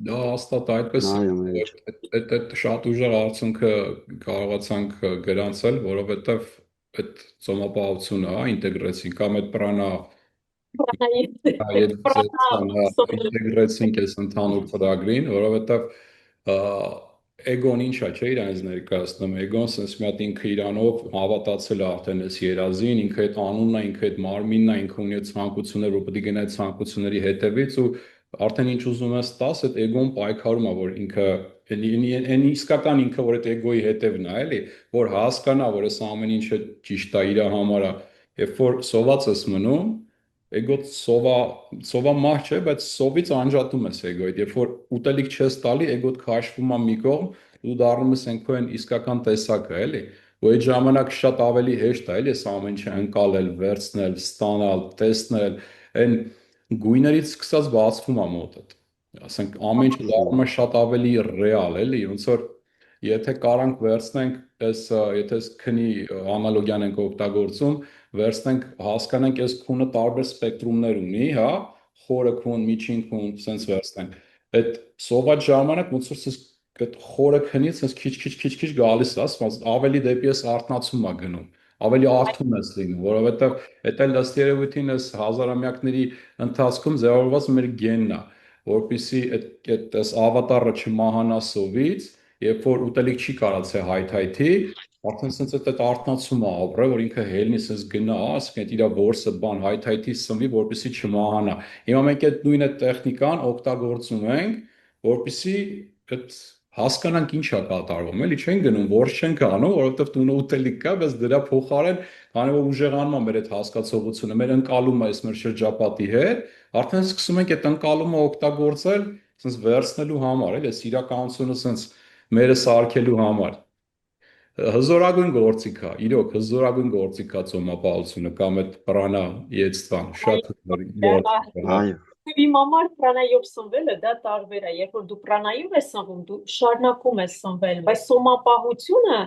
Դա հաստատ այդպես է։ Այո, մեջ։ Այդ շատ ուժեղ արդյունքը կարողացանք գրանցել, որովհետև այդ ծոմապահությունը, ինտեգրեցին կամ այդ պրանա ինտեգրեցինք այս ընդհանուր ծրագրին, որովհետև էգոն ինչա չէ իրանց ներկայացնում, էգոն sense մի հատ ինքը իրանով հավատացել է արդեն այս երազին, ինքը այդ անունն է, ինքը այդ մարմինն է, ինքը ունի ցանկություններ, որ պետք է գնա այդ ցանկությունների հետևից ու արդեն ինչ ուզում ես տաս, այդ էգոն պայքարում է, որ ինքը այն իսկական ինքը, որ այդ էգոյի հետևն է, էլի, որ հասկանա, որ այս ամեն ինչը ճիշտ է իր համար, երբ որ սոված ես մնում, էգոտ սովամահ չէ, բայց սովից անջատում ես էգոյդ, երբ որ ուտելիք չես տալի, էգոտ քաշվում է մի կողմ, դու դառնում ես այն քո այն իսկական տեսակը, էլի, ու այդ ժամանակ շատ ավելի հեշտ է, էլի, այս ամեն ինչը ընկալել, վերցնել, ստանալ, տեսնել, այն գույներից սկսած բացվում է մոտդ։ Ասենք ամեն ինչ դառնում է շատ ավելի ռեալ, էլի, ոնց որ եթե կարանք վերցնենք այս եթե քնի անալոգիան ենք օգտագործում, վերցնենք հասկանանք այս քունը տարբեր սպեկտրումներ ունի, հա, խորը քուն, միջին քուն, sense վերցնենք։ Այդ սոված ժամանակ ոնց որ sense այդ խորը քնից sense քիչ գալիս է, ասած ավելի դեպի այս արթնացում է գնում ավելի արթուն ես լինում, որովհետև դա էլ ըստ երևույթին այս հազարամյակների ընթացքում ձևավորված մեր գենն է, որpիսի այս ավատարը չմահանա սովից, երբ որ ուտելիք չի կարացե հայթայթի, արդեն sense այդ արթնացում է ապրել, որ ինքը հելնի sense գնա, ասենք այդ իր որսը բան հայթայթի սնվի, որpիսի չմահանա։ Հիմա մենք այդ նույն տեխնիկան օգտագործում ենք, որpիսի այդ հասկանանք ինչ է կատարվում, էլի չեն գնում, որս չենք անում, որովհետև տունը ուտելիք կա, բայց դրա փոխարեն, քանի որ ուժեղանում է մեր այդ հասկացողությունը, մեր ընկալումը այս մեր շրջապատի հետ, արդեն սկսում ենք այդ ընկալումը օգտագործել, sense վերցնելու համար, էլի, այս իրականությունը sense մերը սարքելու համար։ Հզորագույն գործիք է, իրոք հզորագույն գործիք է ծոմապահությունը կամ այդ պրանա եծտան, շատ գործիք է։ Այո, Իմ համար պրանայով սնվելը դա տարբեր է, երբ որ դու պրանայով ես սնվում, դու շարունակում ես սնվել, բայց սոմապահությունը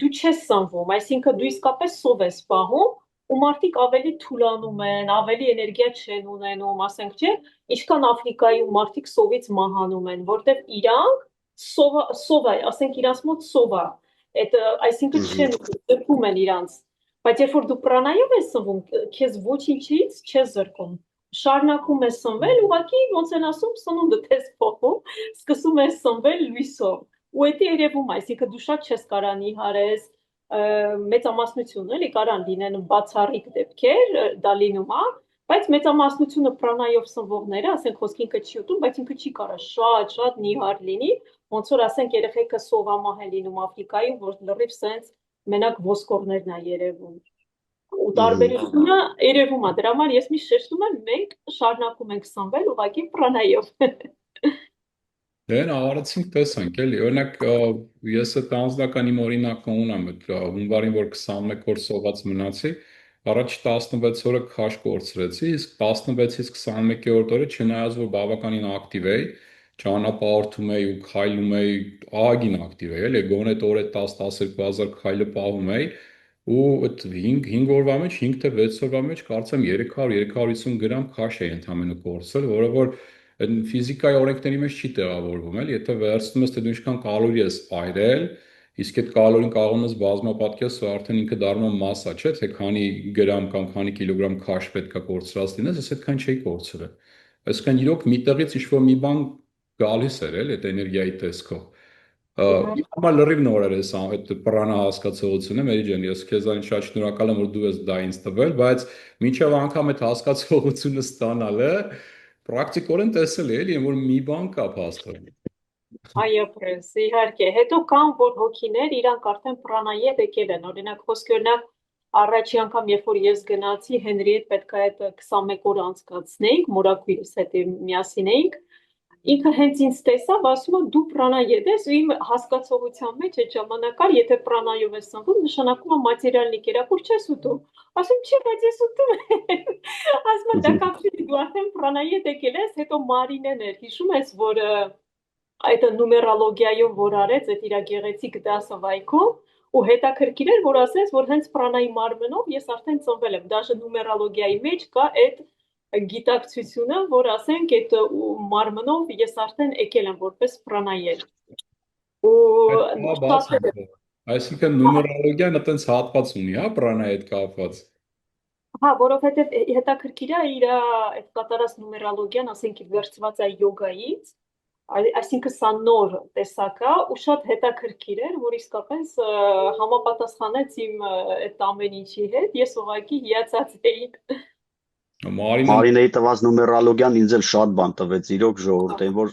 դու չես սնվում, այսինքն դու իսկապես սով ես պահում ու մարդիկ ավելի թուլանում են, ավելի էներգիա չեն ունենում, ասենք չէ, ինչքան Աֆրիկայում մարդիկ սովից մահանում են, որտեղ իրանք սովա, ասենք իրանց մոտ սովա, այդ այսինքն չեն զրկում են իրանց, բայց երբ որ դու պրանայով ես սնվում, քեզ ոչինչից չես զրկում, շարունակում ես սնվել, ուղղակի ոնց են ասում, սնունդդ ես փոխում, սկսում ես սնվել լույսով, ու դա երևում է, այսինքն դու շատ չես կարանի հարես մեծամասնությունը էլի կարան լինեն բացառիկ դեպքեր, դա լինում է, բայց մեծամասնությունը պրանայով սնվողները, ասենք խոսքի ինքը չի ուտում, բայց ինքը չի կարա շատ նիհար լինի, ոնց որ ասենք երեխեքը սովամահ են լինում Աֆրիկայում, որ լրիվ սենց մենակ ոսկորներն է երևում։ Ու տարբերությունը երևում է, դրա համար ես միշտ շեշտում եմ, մենք շարունակում ենք սնվել ուղղակի պրանայով։ Դեն արեցինք տեսանք էլի, օրինակ ես այդ անձնական իմ օրինակը ունեմ, այդ հունվարին որ 21 օր սոված մնացի, առաջ 16 օրը քաշ կորցրեցի, իսկ 16-ից 21-րդ օրը չնայած որ բավականին ակտիվ էի, ճանապարհորդում էի ու քայլում էի, ահագին ակտիվ էի, էլի գոնե օրը 10-12 հազար քայլը պահում էի, ու այդ 5 օրվա մեջ, 5 թե 6 օրվա մեջ կարծեմ 300-350 գրամ քաշ էի ընդամենը կորցրել, որը որ ֆիզիկայի օրենքների մեջ չի տեղավորվում, էլի, եթե վերցնում ես թե դու ինչքան կալորի ես սպայրել, իսկ այդ կալորին կարող ես բազմապատկես ու արդեն ինքը դառնում է մասսա, չէ՞, թե քանի գրամ կամ քանի կիլոգրամ քաշ պետքա կորցրած լինես, ես այդքան չէի կորցրել։ Այսինքն իրոք միտեղից ինչ-որ մի բան գալիս էր, էլի, այդ էներգիայի տեսքով։ Հիմա լրիվ նոր էր այդ պռանա հասկացողությունը, Մերի ջան, ես քեզանից շատ շնորհակալ եմ, որ դու ես դա ինձ տվել, բայց մինչև անգամ այդ հասկացողությունը ստանալը պրակտիկորեն տեսել է, էլի, որ մի բան կա փաստորեն։ Այո, պրես, իհարկե։ Հետո կան, որ հոգիներ իրանք արդեն պրանայեվ եկել են։ Օրինակ, խոսքի օրինակ, առաջի անգամ, երբ որ ես գնացի, Հենրի հետ պետք է այդ 21 օր անցկացնեինք, մորաքույրս հետ միասին էինք, ինքը հենց ինձ տեսավ, ասում է դու պրանայեվ ես, ու իմ հասկացողության մեջ այդ ժամանակ կար, եթե պրանայով ես սնվում, նշանակում է մատերիալնի կերակուր չես ուտում։ Ասում չի, բայց ես ուտում եմ։ Ասում է դա կապչի դու արդեն պրանայեվ եկել ես, հետո Մարինեն էր, հիշում ես, որ այդ նումերալոգիայով որ արեց այդ իր գեղեցիկ դասը վայքում ու հետաքրքիր էր որ ասես որ հենց պրանայի մարմնով ես արդեն ծնվել եմ դաժե նումերալոգիայի մեջ կա այդ գիտակցությունը որ ասենք այդ մարմնով ես արդեն եկել եմ որպես պրանայել ու այսինքն նումերալոգիան այտենց հատված ունի, հա, պրանայի հետ կապված։ Հա, որովհետև հետաքրքիր է իր այդ կատարած նումերալոգիան, ասենք վերցված է յոգայից այսինքն սա նոր տեսակ է ու շատ հետաքրքիր էր, որ իսկապես համապատասխանեց իմ այդ ամեն ինչի հետ, ես ուղղակի հիացած էի։ Մարինեի տված նումերալոգիան ինձ էլ շատ բան տվեց, իրոք ժողովուրդ, որ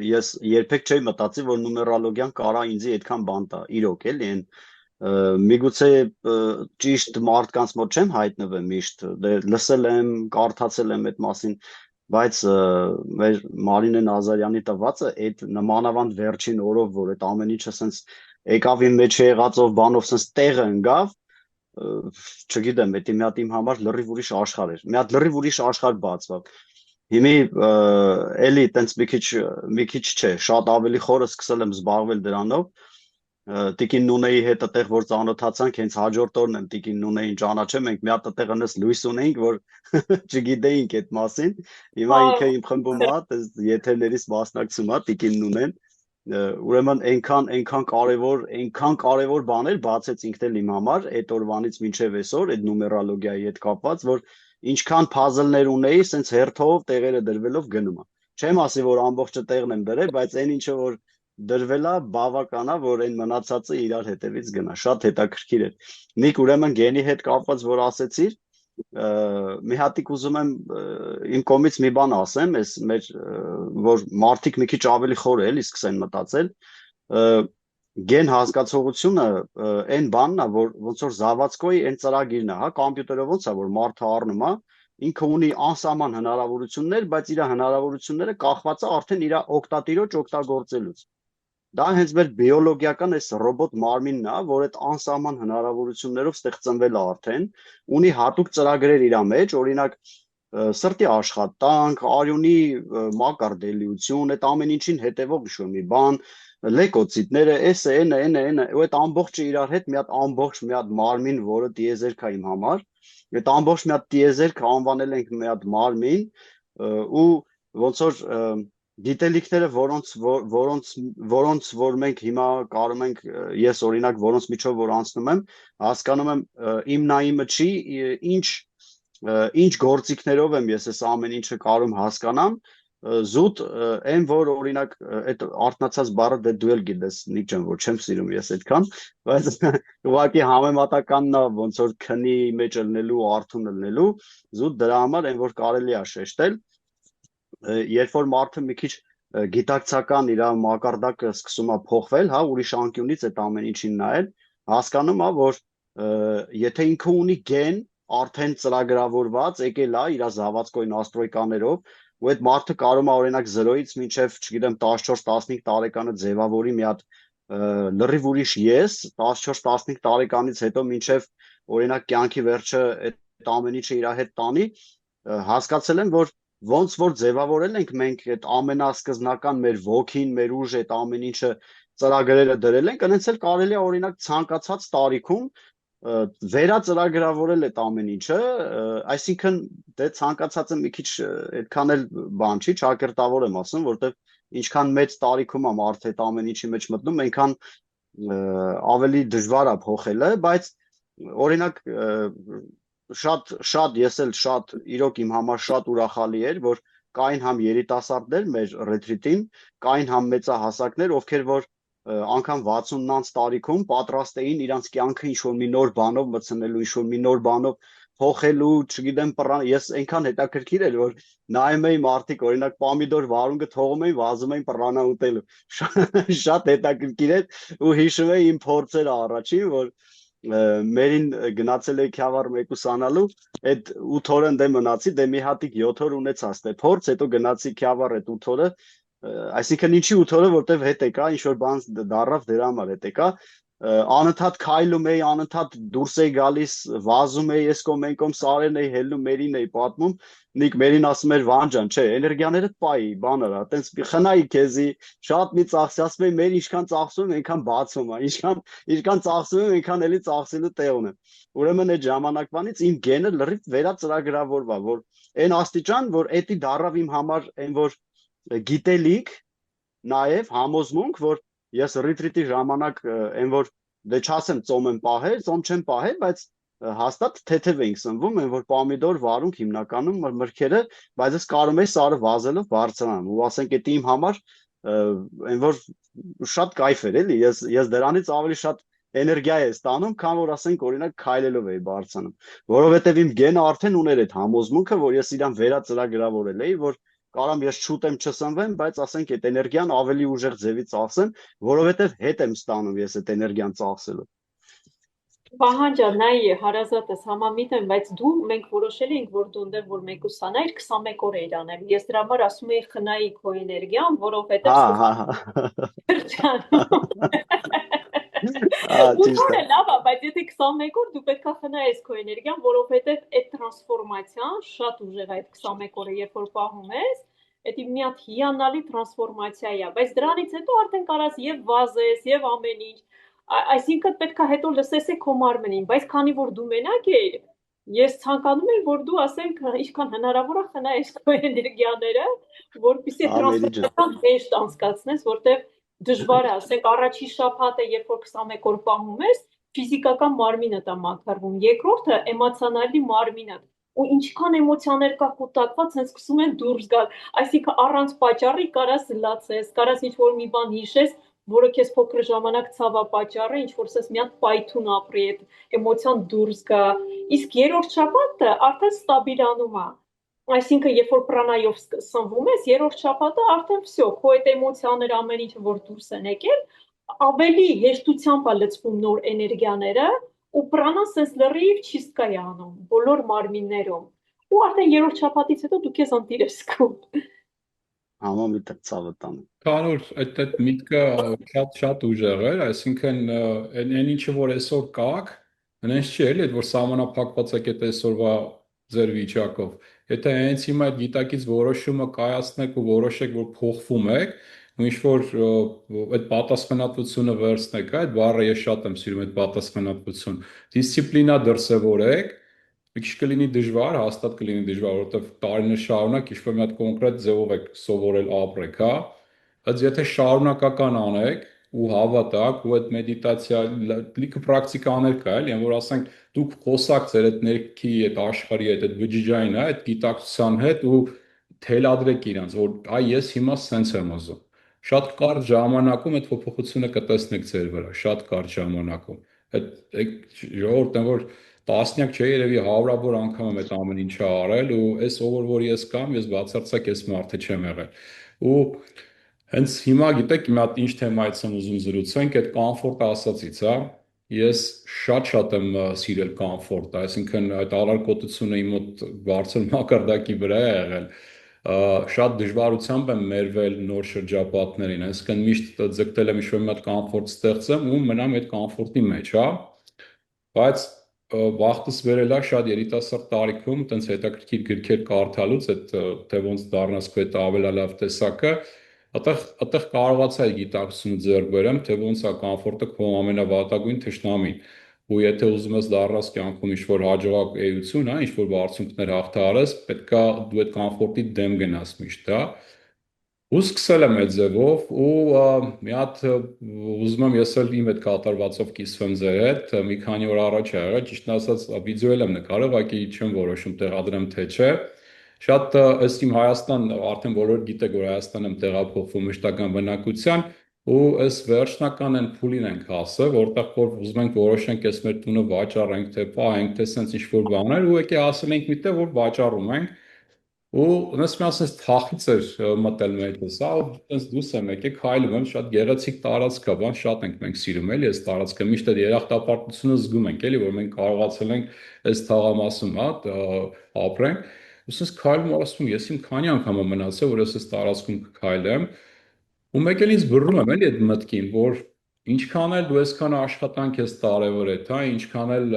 ես երբեք չէի մտածի, որ նումերալոգիան կարա ինձի այդքան բան տա, իրոք էլի այն միգուցե ճիշտ մարդկանց մոտ չեմ հայտնվել միշտ, լսել եմ, կարդացել եմ այդ մասին, բայց մեր Մարինե Նազարյանի տվածը այդ նմանավանդ վերջին օրով, որ այդ ամեն ինչը սենց եկավ իմ մեջ եղածով բանով սենց տեղը ընկավ, չգիտեմ, դա մի հատ իմ համար լրիվ ուրիշ աշխարհ էր։ Մի հատ լրիվ ուրիշ աշխարհ բացվավ։ Հիմի էլի տենց մի քիչ չէ, շատ ավելի խորը սկսել եմ զբաղվել դրանով։ Տիկին Նունեի հետ այդտեղ որ ծանոթացանք, հենց հաջորդ օրն եմ Տիկին Նունեին ճանաչել, մենք մի հատ այդտեղ անես լույս ունեինք, որ չգիտեինք այդ մասին։ Հիմա ինքը իմ խմբում է, եթերներից մասնակցում է Տիկին Նունեն։ Ուրեմն այնքան կարևոր բաներ բացեց ինքն էլ իմ համար այդ օրվանից մինչև այսօր այդ նումերալոգիայի հետ կապված, որ ինչքան puzzle-ներ ունեի, սենց հերթով տեղերը դրվելով գնում է։ Չեմ ասի, որ ամբողջը տեղն եմ դրել, բայց այն ինչը որ դրվել է բավական է, որ այն մնացածը իրար հետևից գնա, շատ հետաքրքիր է։ Նիկ ուրեմն գենի հետ կապված որ ասեցիր, մի հատիկ ուզում եմ իմ կողմից մի բան ասեմ, այս մեր որ մարդիկ մի քիչ ավելի խոր էլի սկսեն մտածել, գեն հասկացողությունը այն բանն է, որ ոնց որ Զավադսկոյի այն ծրագիրն է, հա, կոմպյուտերով ոնց է, որ մարդը առնում է, ինքը ունի անսահման հնարավորություններ, բայց իր հնարավորությունները կախված է արդեն իր օգտատիրոջ օգտագործելուց։ Դա հենց մեր բիոլոգիական այս ռոբոտ մարմինն է, որ այդ անսահման հնարավորություններով ստեղծվել է արդեն, ունի հատուկ ծրագրեր իր մեջ, օրինակ սրտի աշխատանք, արյունի մակարդելիություն, այդ ամեն ինչին հետևող ինչ-որ մի բան, լեկոցիտները, էսը, էնը, ու այդ ամբողջը իրար հետ մի հատ մարմին, որը տիեզերք է իմ համար, այդ ամբողջ մի հատ տիեզերք անվանել ենք մի հատ մարմին, ու ոնց որ գիտելիքները, որոնց որ մենք հիմա կարում ենք, ես օրինակ որոնց միջով որ անցնում եմ, հասկանում եմ իմ նայիմը չի, ինչ գործիքներով եմ ես այս ամեն ինչը կարում հասկանամ, զուտ այն որ օրինակ այդ արտնացած բառը դե դու էլ գիտես Նիկ ջան որ չեմ սիրում ես այդքան, բայց ուղղակի համեմատականն է ոնց որ քնի մեջ ելնելու, արթուն ելնելու, զուտ դրա համար այն որ կարելի է շեշտել, երբ որ մարդը մի քիչ գիտակցական իր մակարդակը սկսում է փոխվել, հա, ուրիշ անկյունից այդ ամեն ինչին նայել, հասկանում է, որ եթե ինքը ունի գեն արդեն ծրագրավորված, եկել է իր զավացկոյն աստրոյկաներով, ու այդ մարդը կարող է օրինակ 0-ից մինչև, չգիտեմ, 14-15 տարեկանը ձևավորի մի հատ լրիվ ուրիշ ես, 14-15 տարեկանից հետո մինչև օրինակ կյանքի վերջը այդ ամեն ինչը իր հետ տանի, հասկացել եմ, որ ոնց որ ձևավորել ենք մենք այդ ամենասկզնական մեր ոգին, մեր ուժը, այդ ամեն ինչը ծրագրերը դրել ենք, այնպես էլ կարելի է օրինակ ցանկացած տարիքում վերածրագրավորել այդ ամեն ինչը, այսինքն դե ցանկացածը մի քիչ այդքան էլ բան չի, ճակերտավոր եմ ասում, որտեվ ինչքան մեծ տարիքում է մարդը այդ ամեն ինչի մեջ մտնում, այնքան ավելի դժվար է փոխելը, բայց օրինակ շատ ես էլ շատ իրոք իմ համար շատ ուրախալի էր, որ կային համ երիտասարդներ մեր ռեթրիտին, կային համ մեծահասակներ, ովքեր որ անգամ 60-անց տարիքում պատրաստ էին իրանց կյանքը ինչ-որ մի նոր բանով մտցնելու, ինչ-որ մի նոր բանով փոխելու, չգիտեմ, ես այնքան հետաքրքիր էր, որ նայում էի մարդիկ, օրինակ պամիդոր վարունգը թողում էին, վազում էին պռանա ուտելու։ Շատ հետաքրքիր էր ու հիշում էի իմ փորձերը առաջին, որ մերին գնացել էի Քյավառ մեկուսանալու, այդ 8 օրը ընդ մնացի, դե մի հատիկ 7 օր ունեցած, դե փորձ, հետո գնացի Քյավառ այդ 8 օրը, այսինքն ինչի 8 օրը, որտեվ հետ եկա, ինչ որ բան դարավ դրա համար հետ եկա, անընդհատ քայլում էի, անընդհատ դուրս էի գալիս, վազում էի, ես կողմ ենկոմ սարերն էի հելնում, մերին էի պատմում, Նիկ մերին ասում էր Վանջան, չէ, էներգիաները պայի, բան արա, տենց խնայի քեզի, շատ մի ծախսի, ասում էի, մեր ինչքան ծախսում, այնքան բացում է, ինչքան ծախսում եմ, այնքան էլի ծախսելու տեղ ունեմ։ Ուրեմն այդ ժամանակվանից իմ գենը լրիվ վերածրագրավորվա, որ այն աստիճան, որ էդի դարավ իմ համար այն որ գիտելիք, նաև համոզմունք, որ ես ռիտրիտի ժամանակ այն որ դե չասեմ ծոմ եմ պահել, ծոմ չեմ պահել, բայց հաստատ թեթև էինք սնվում, այն որ պամիդոր վարունգ հիմնականում մրգերը, բայց ես կարող էի սարը վազելով բարձրանամ, ու ասենք դա իմ համար այն որ շատ կայֆ էր էլի, ես դրանից ավելի շատ էներգիա է ստանում, քան որ ասենք օրինակ քայլելով էի բարձրանում, որովհետև իմ գենը արդեն ուներ այդ համոզմունքը, որ ես իրան վերածրագրավորել էի, որ կարամ ես շուտեմ չսնվեմ, բայց ասենք այդ էներգիան ավելի ուժեղ ձևի ծախսեմ, որովհետև հետ եմ ստանում ես այդ էներգիան ծախսելով։ Վահան նայ հարազատս համամիտ եմ, բայց մենք որոշել էինք, որ դու ընդեղ որ մեկուսանայիր 21 օր էիր անել։ Ես դրա համար ասում էի խնայի քո էներգիան, որովհետև լավ է, բայց եթե 21 օր դու պետք է խնայես քո էներգիան, որովհետև այդ տրանսֆորմացիան շատ ուժեղ է այդ 21 օրը, երբ որ պահում ես, դա մի հատ հիանալի տրանսֆորմացիա է, բայց դրանից հետո արդեն կարաս եւ վազես, եւ ամեն ինչ, այսինքն պետք է հետո լսես քո մարմնին, բայց քանի որ դու մենակ ես, ես ցանկանում եմ, որ դու ասենք ինչքան հնարավոր է խնայես քո էներգիաները, որպեսզի տրանսֆորմացիան հեշտ անցկացնես, որտեղ դժվար է, ասենք առաջին շաբաթը, երբ որ 21 օր պահում ես, ֆիզիկական մարմինդ է մաքրվում, երկրորդը էմոցիոնալի մարմինդ, ու ինչքան էմոցիաներ կա կուտակված, հենց սկսում են դուրս գալ, այսինքն առանց պատճառի կարաս լացես, կարաս ինչ-որ մի բան հիշես, որը քեզ փոքր ժամանակ ցավա պատճառը, ինչ որ ասես մի հատ պայթուն ապրի, այդ էմոցիան դուրս գա, իսկ երրորդ շաբաթը արդեն ստաբիլանում է, այսինքն երբ որ պրանայով սնվում ես, երրորդ շաբաթը արդեն վсё, քո այդ էմոցիաները ամեն ինչը որ դուրս են եկել, ավելի հեշտությամբ է լցվում նոր էներգիաները, ու պրանան sense լրիվ չիստկա է անում բոլոր մարմիններում, ու արդեն երրորդ շաբաթից հետո դու քեզ անտիր ես զգում։ Համամիտ ցավը տանում։ Կանոր այդ միտքը շատ ուժեղ էր, այսինքն այն ինչը որ այսօր կաք, այնպես չի էլի, որ սահմանափակված եք այդ այսօրվա ձեր վիճակով։ Եթե հենց հիմա այդ գիտակից որոշումը կայացնեք ու որոշեք, որ փոխվում եք, ու ինչ որ այդ պատասխանատվությունը վերցնեք, այդ բառը ես շատ եմ սիրում այդ պատասխանատվություն։ Դիսցիպլինա դրսևորեք, մի քիչ կլինի դժվար, հաստատ կլինի դժվար, որովհետև տարիներ շարունակ ինչ-որ մի հատ կոնկրետ ձևով եք սովորել ապրեք, հա։ Բայց եթե շարունակական անեք ու հավատակ ու այդ մեդիտացիա լիքը պրակտիկաներ կա, էլի, որ ասենք դուք խոսակ ձեր այդ ներքի, այդ աշխարհի հետ, այդ բջջային, հա, այդ գիտակցության հետ ու թելադրեք իրանց, որ այ ես հիմա սենց եմ ուզում։ Շատ կարճ ժամանակում այդ փոփոխությունը կտեսնեք ձեր վրա, շատ կարճ ժամանակում։ Այդ ժողովուրդն որ տասնյակ չէ, երևի հարյուրավոր անգամ եմ այդ ամեն ինչը արել ու այս որ ես կամ, ես բացարձակ այս մարդը չեմ եղել։ Ու հենց հիմա գիտեք, մի հատ ինչ թեմայից եմ ուզում զրուցենք, այդ կոմֆորտ ասացից, հա։ Ես շատ եմ սիրել կոմֆորտը, այսինքն այդ առարկոտությունը իմ մոտ բարձր մակարդակի վրա է եղել։ Շատ դժվարությամբ եմ մերվել նոր շրջապատներին, այսինքն միշտ ձգտել եմ ինչ-որ մի հատ կոմֆորտ ստեղծեմ ու մնամ այդ կոմֆորտի մեջ, հա։ Բայց վախտս վերելա շատ երիտասարդ տարիքում, տենց հետաքրքիր գրքեր կարդալուց, այդ թե ոնց դառնաս քո այդ ավելալավ տեսակը, այդտեղ կարողացա գիտակցությունը ձեռք բերեմ, թե ոնց է կոմֆորտը քո ամենավատագույն թշնամին։ Ու եթե ուզում ես դառնաս կյանքում ինչ-որ հաջողակ էություն, հա, ինչ-որ բարձունքներ հաղթահարես, պետքա դու այդ կոմֆորտի դեմ գնաս միշտ, հա։ Ու սկսել եմ այդ ձևով ու մի հատ ուզում եմ ես էլ իմ այդ կատարվածով կիսվեմ ձեր հետ, մի քանի օր առաջ ա եղել, ճիշտն ասած վիդեո էլ եմ նկարել, ուղղակի չեմ որոշում տեղադրեմ թե չէ։ Շատ ըստ իմ Հայաստան, արդեն բոլորը գիտեք, որ Հայաստան եմ տեղափոխվում մշտական բնակության ու այս վերջնական այն փուլին ենք հասել, որտեղ որ ուզում ենք որոշենք այս մեր տունը վաճառենք, թե պահենք, թե սենց ինչ-որ բաներ ու եկե ասել ենք միտեղ, որ վաճառում ենք։ Ու ունես մի ասես թախից էր մտել մեջս, հա, ու այնպես դուրս եմ եկել, քայլում եմ, շատ գեղեցիկ տարածք է, բան շատ ենք մենք սիրում, էլի, այս տարածքը, միշտ այդ երախտապարտությունը զգում ենք, էլի, որ մենք կարողացել ենք այս թաղամասում, հա, ապրենք։ Ու sense քայլում ասում, ես իմ քանի անգամ եմ մնացել, որ ես այս տարածքում կքայլեմ, ու մեկ էլ ինձ բռնում եմ էլի այդ մտքին, որ ինչքան էլ դու այսքան աշխատանք ես տարևոր հետ, հա, ինչքան էլ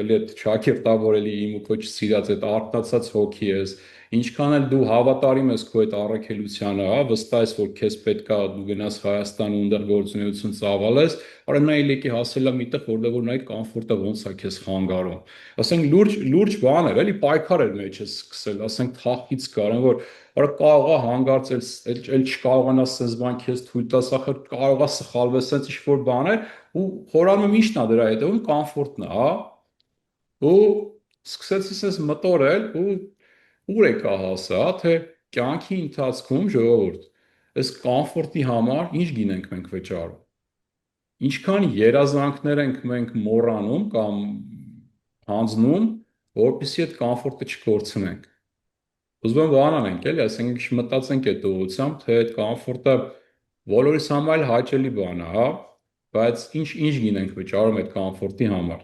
էլի այդ ճակերտավորելի իմ ու քո սիրած այդ արտնացած հոգի ես, ինչքան էլ դու հավատարիմ ես քո այդ առաքելությանը, հա, վստահ ես, որ քեզ պետքա դու գնաս Հայաստան ու այնտեղ գործունեություն ծավալես, արա նա ելեկի հասել է միտեղ, որտեղ որ նա այդ կոմֆորտը ոնց է քեզ խանգարում։ Ասենք լուրջ բան էր, էլի պայքար էր մեջս սկսել, ասենք թախից գար, որ արա կարողա հանգարցել, էլ չկարողանա sense բան քեզ թույլ տաս, ախր կարողա սխալվել sense ինչ-որ բաներ ու խորանում եմ ի՞նչն է դրա հետևում կոմֆորտն է, հա։ Ու սկսեցի sense մտորել ու ուր եկա հասա, թե կյանքի ընթացքում ժողովուրդ, այս կոմֆորտի համար ինչ գին ենք մենք վճարում։ Ինչքան երազանքներ ենք մենք մոռանում կամ հանձնում, որպեսզի այդ կոմֆորտը չկորցնենք։ Ուզում եմ բան անենք, էլի, ասենք ինչ մտածենք այդ ուղղությամբ, թե այդ կոմֆորտը բոլորիս համար հաճելի բան է, հա, բայց ինչ գինենք վճարում այդ կոմֆորտի համար։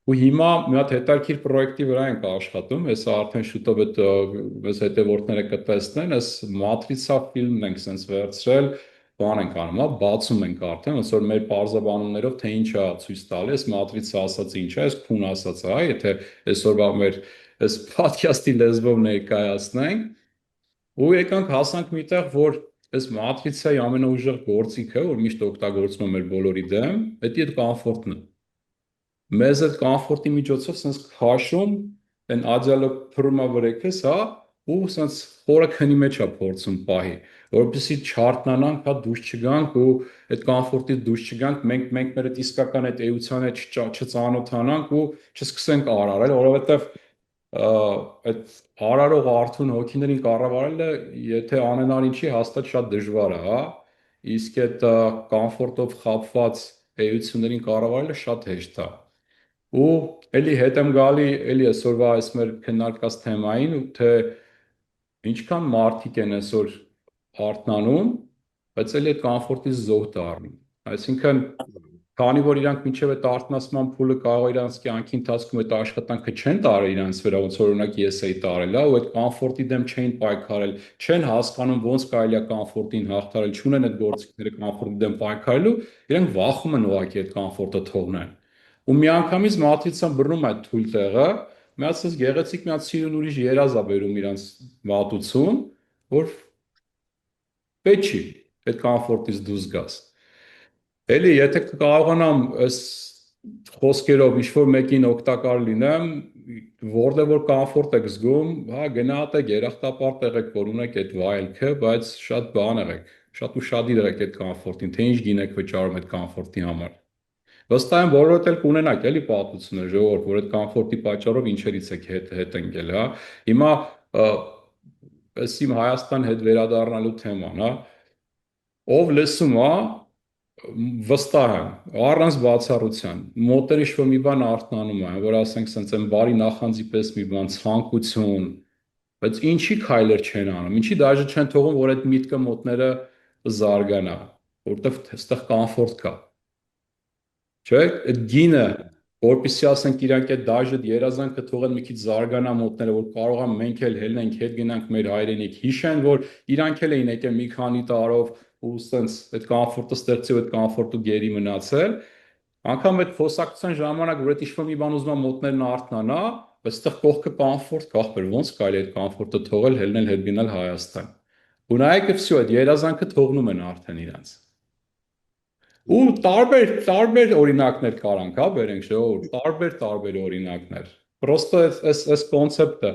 Ու հիմա մի հատ հետաքրքիր պրոյեկտի վրա ենք աշխատում, հեսա արդեն շուտով այդ մեզ հետևորդները կտեսնեն, այս մատրիցա ֆիլմն ենք sense վերցրել, բան ենք անում, հա, բացում ենք արդեն, ոնց որ մեր բարձաբանումներով թե ինչ է ցույց տալի, այս մատրիցա ասած ինչ է, այս քուն ասած է, հա, եթե այսօրվա մեր այս podcast-ի լեզվով ներկայացնենք, ու եկանք հասանք միտեղ, որ այս մատրիցայի ամենաուժեղ գործիքը, որ միշտ օգտագործվում է մեր բոլորի դեմ, դա այդ կոմֆորտն է։ Մեզ այդ կոմֆորտի միջոցով sense քաշում, այն աջալը փռում է վրեքս, հա, ու sense խորը քնի մեջ է փորձում պահի, որովհետեւ չհարթնանանք, հա, դուրս չգանք ու այդ կոմֆորտից դուրս չգանք, մենք մեր այդ իսկական այդ էության հետ չծանոթանանք ու չսկսենք արարել, որովհետեւ այդ արարող արթուն հոգիներին կառավարելը, եթե անենար ինչի, հաստատ շատ դժվար է, հա, իսկ այդ կոմֆորտով խապված էություններին կառավարելը շատ հեշտ է։ Ու էլի հետ եմ գալի, էլի այսօրվա այս մեր քննարկած թեմային, թե ինչքան մարդիկ են այսօր արթնանում, բայց էլի այդ կոմֆորտից զոհ դառնում։ Այսինքն, քանի որ իրանք մինչև այդ արթնացման փուլը կարող է իրանք կյանքի ընթացքում այդ աշխատանքը չեն տարել իրանք վրա, ոնց որ օրինակ ես էի տարել, հա, ու այդ կոմֆորտի դեմ չեն պայքարել, չեն հասկանում ոնց կարելի է կոմֆորտին հաղթահարել, չունեն այդ գործիքները կոմֆորտի դեմ պայքարելու, իրանք վախում են ուղղակի այդ կոմֆորտը թողնեն։ Ու միանգամից մատրիցան բռնում այդ թույլ տեղը, մի հատ sense գեղեցիկ մի հատ սիրուն ուրիշ երազ է բերում իրանց մատուցում, որ պետք չի։ այդ կոմֆորտից դուրս գաս։ Էլի, եթե կարողանամ այս խոսքերով ինչ-որ մեկին օգտակար լինեմ, որտեղ որ կոմֆորտ եք զգում, հա, գնահատեք, երախտապարտ եղեք, որ ունեք այդ վայելքը, բայց շատ բան եղեք, շատ ուշադիր եղեք այդ կոմֆորտին, թե ինչ գին եք վճարում այդ կոմֆորտի համար։ Վստահ եմ բոլորդ էլ կունենաք էլի պատմություններ, ժողովուրդ, որ այդ կոմֆորտի պատճառով ինչերից եք հետ ընկել, հա։ Հիմա այս իմ Հայաստան հետ վերադառնալու թեման, հա, ով լսում է, վստահ եմ, առանց բացառության, մոտեր ինչ-որ մի բան արթնանում է, որ ասենք սենց են բարի նախանձի պես մի բան, ցանկություն, բայց ինչի քայլեր չեն անում, ինչի դաժե չեն թողում, որ այդ միտքը մոտները զարգանա, որովհետև այստեղ կոմֆորտ կա։ Չէ՞, այդ գինը, որպեսզի ասենք իրանք այդ դաժե երազանքը թողեն մի քիչ զարգանա մոտները, որ կարողան մենք էլ հելնենք, հետ գնանք մեր հայրենիք, հիշեն, որ իրանք էլ էին եկել մի քանի տարով ու սենց այդ կոմֆորտը ստեղծի ու այդ կոմֆորտը գերի մնացել, անգամ այդ խոսակցության ժամանակ, որ այդ ինչ-որ մի բան ուզում է մոտներն արթնանա, բայց այստեղ կողքը կոմֆորտ կա, ախպեր, ոնց կարելի այդ կոմֆորտը թողել, հելնել, հետ գնալ Հայաստան։ Ու նայեք, վсё, այդ երազանքը թողնում են արդեն իրանց։ Ու տարբեր օրինակներ կարանք, հա, բերենք ժողովուրդ, տարբեր օրինակներ։ Պրոստը այս կոնցեպտը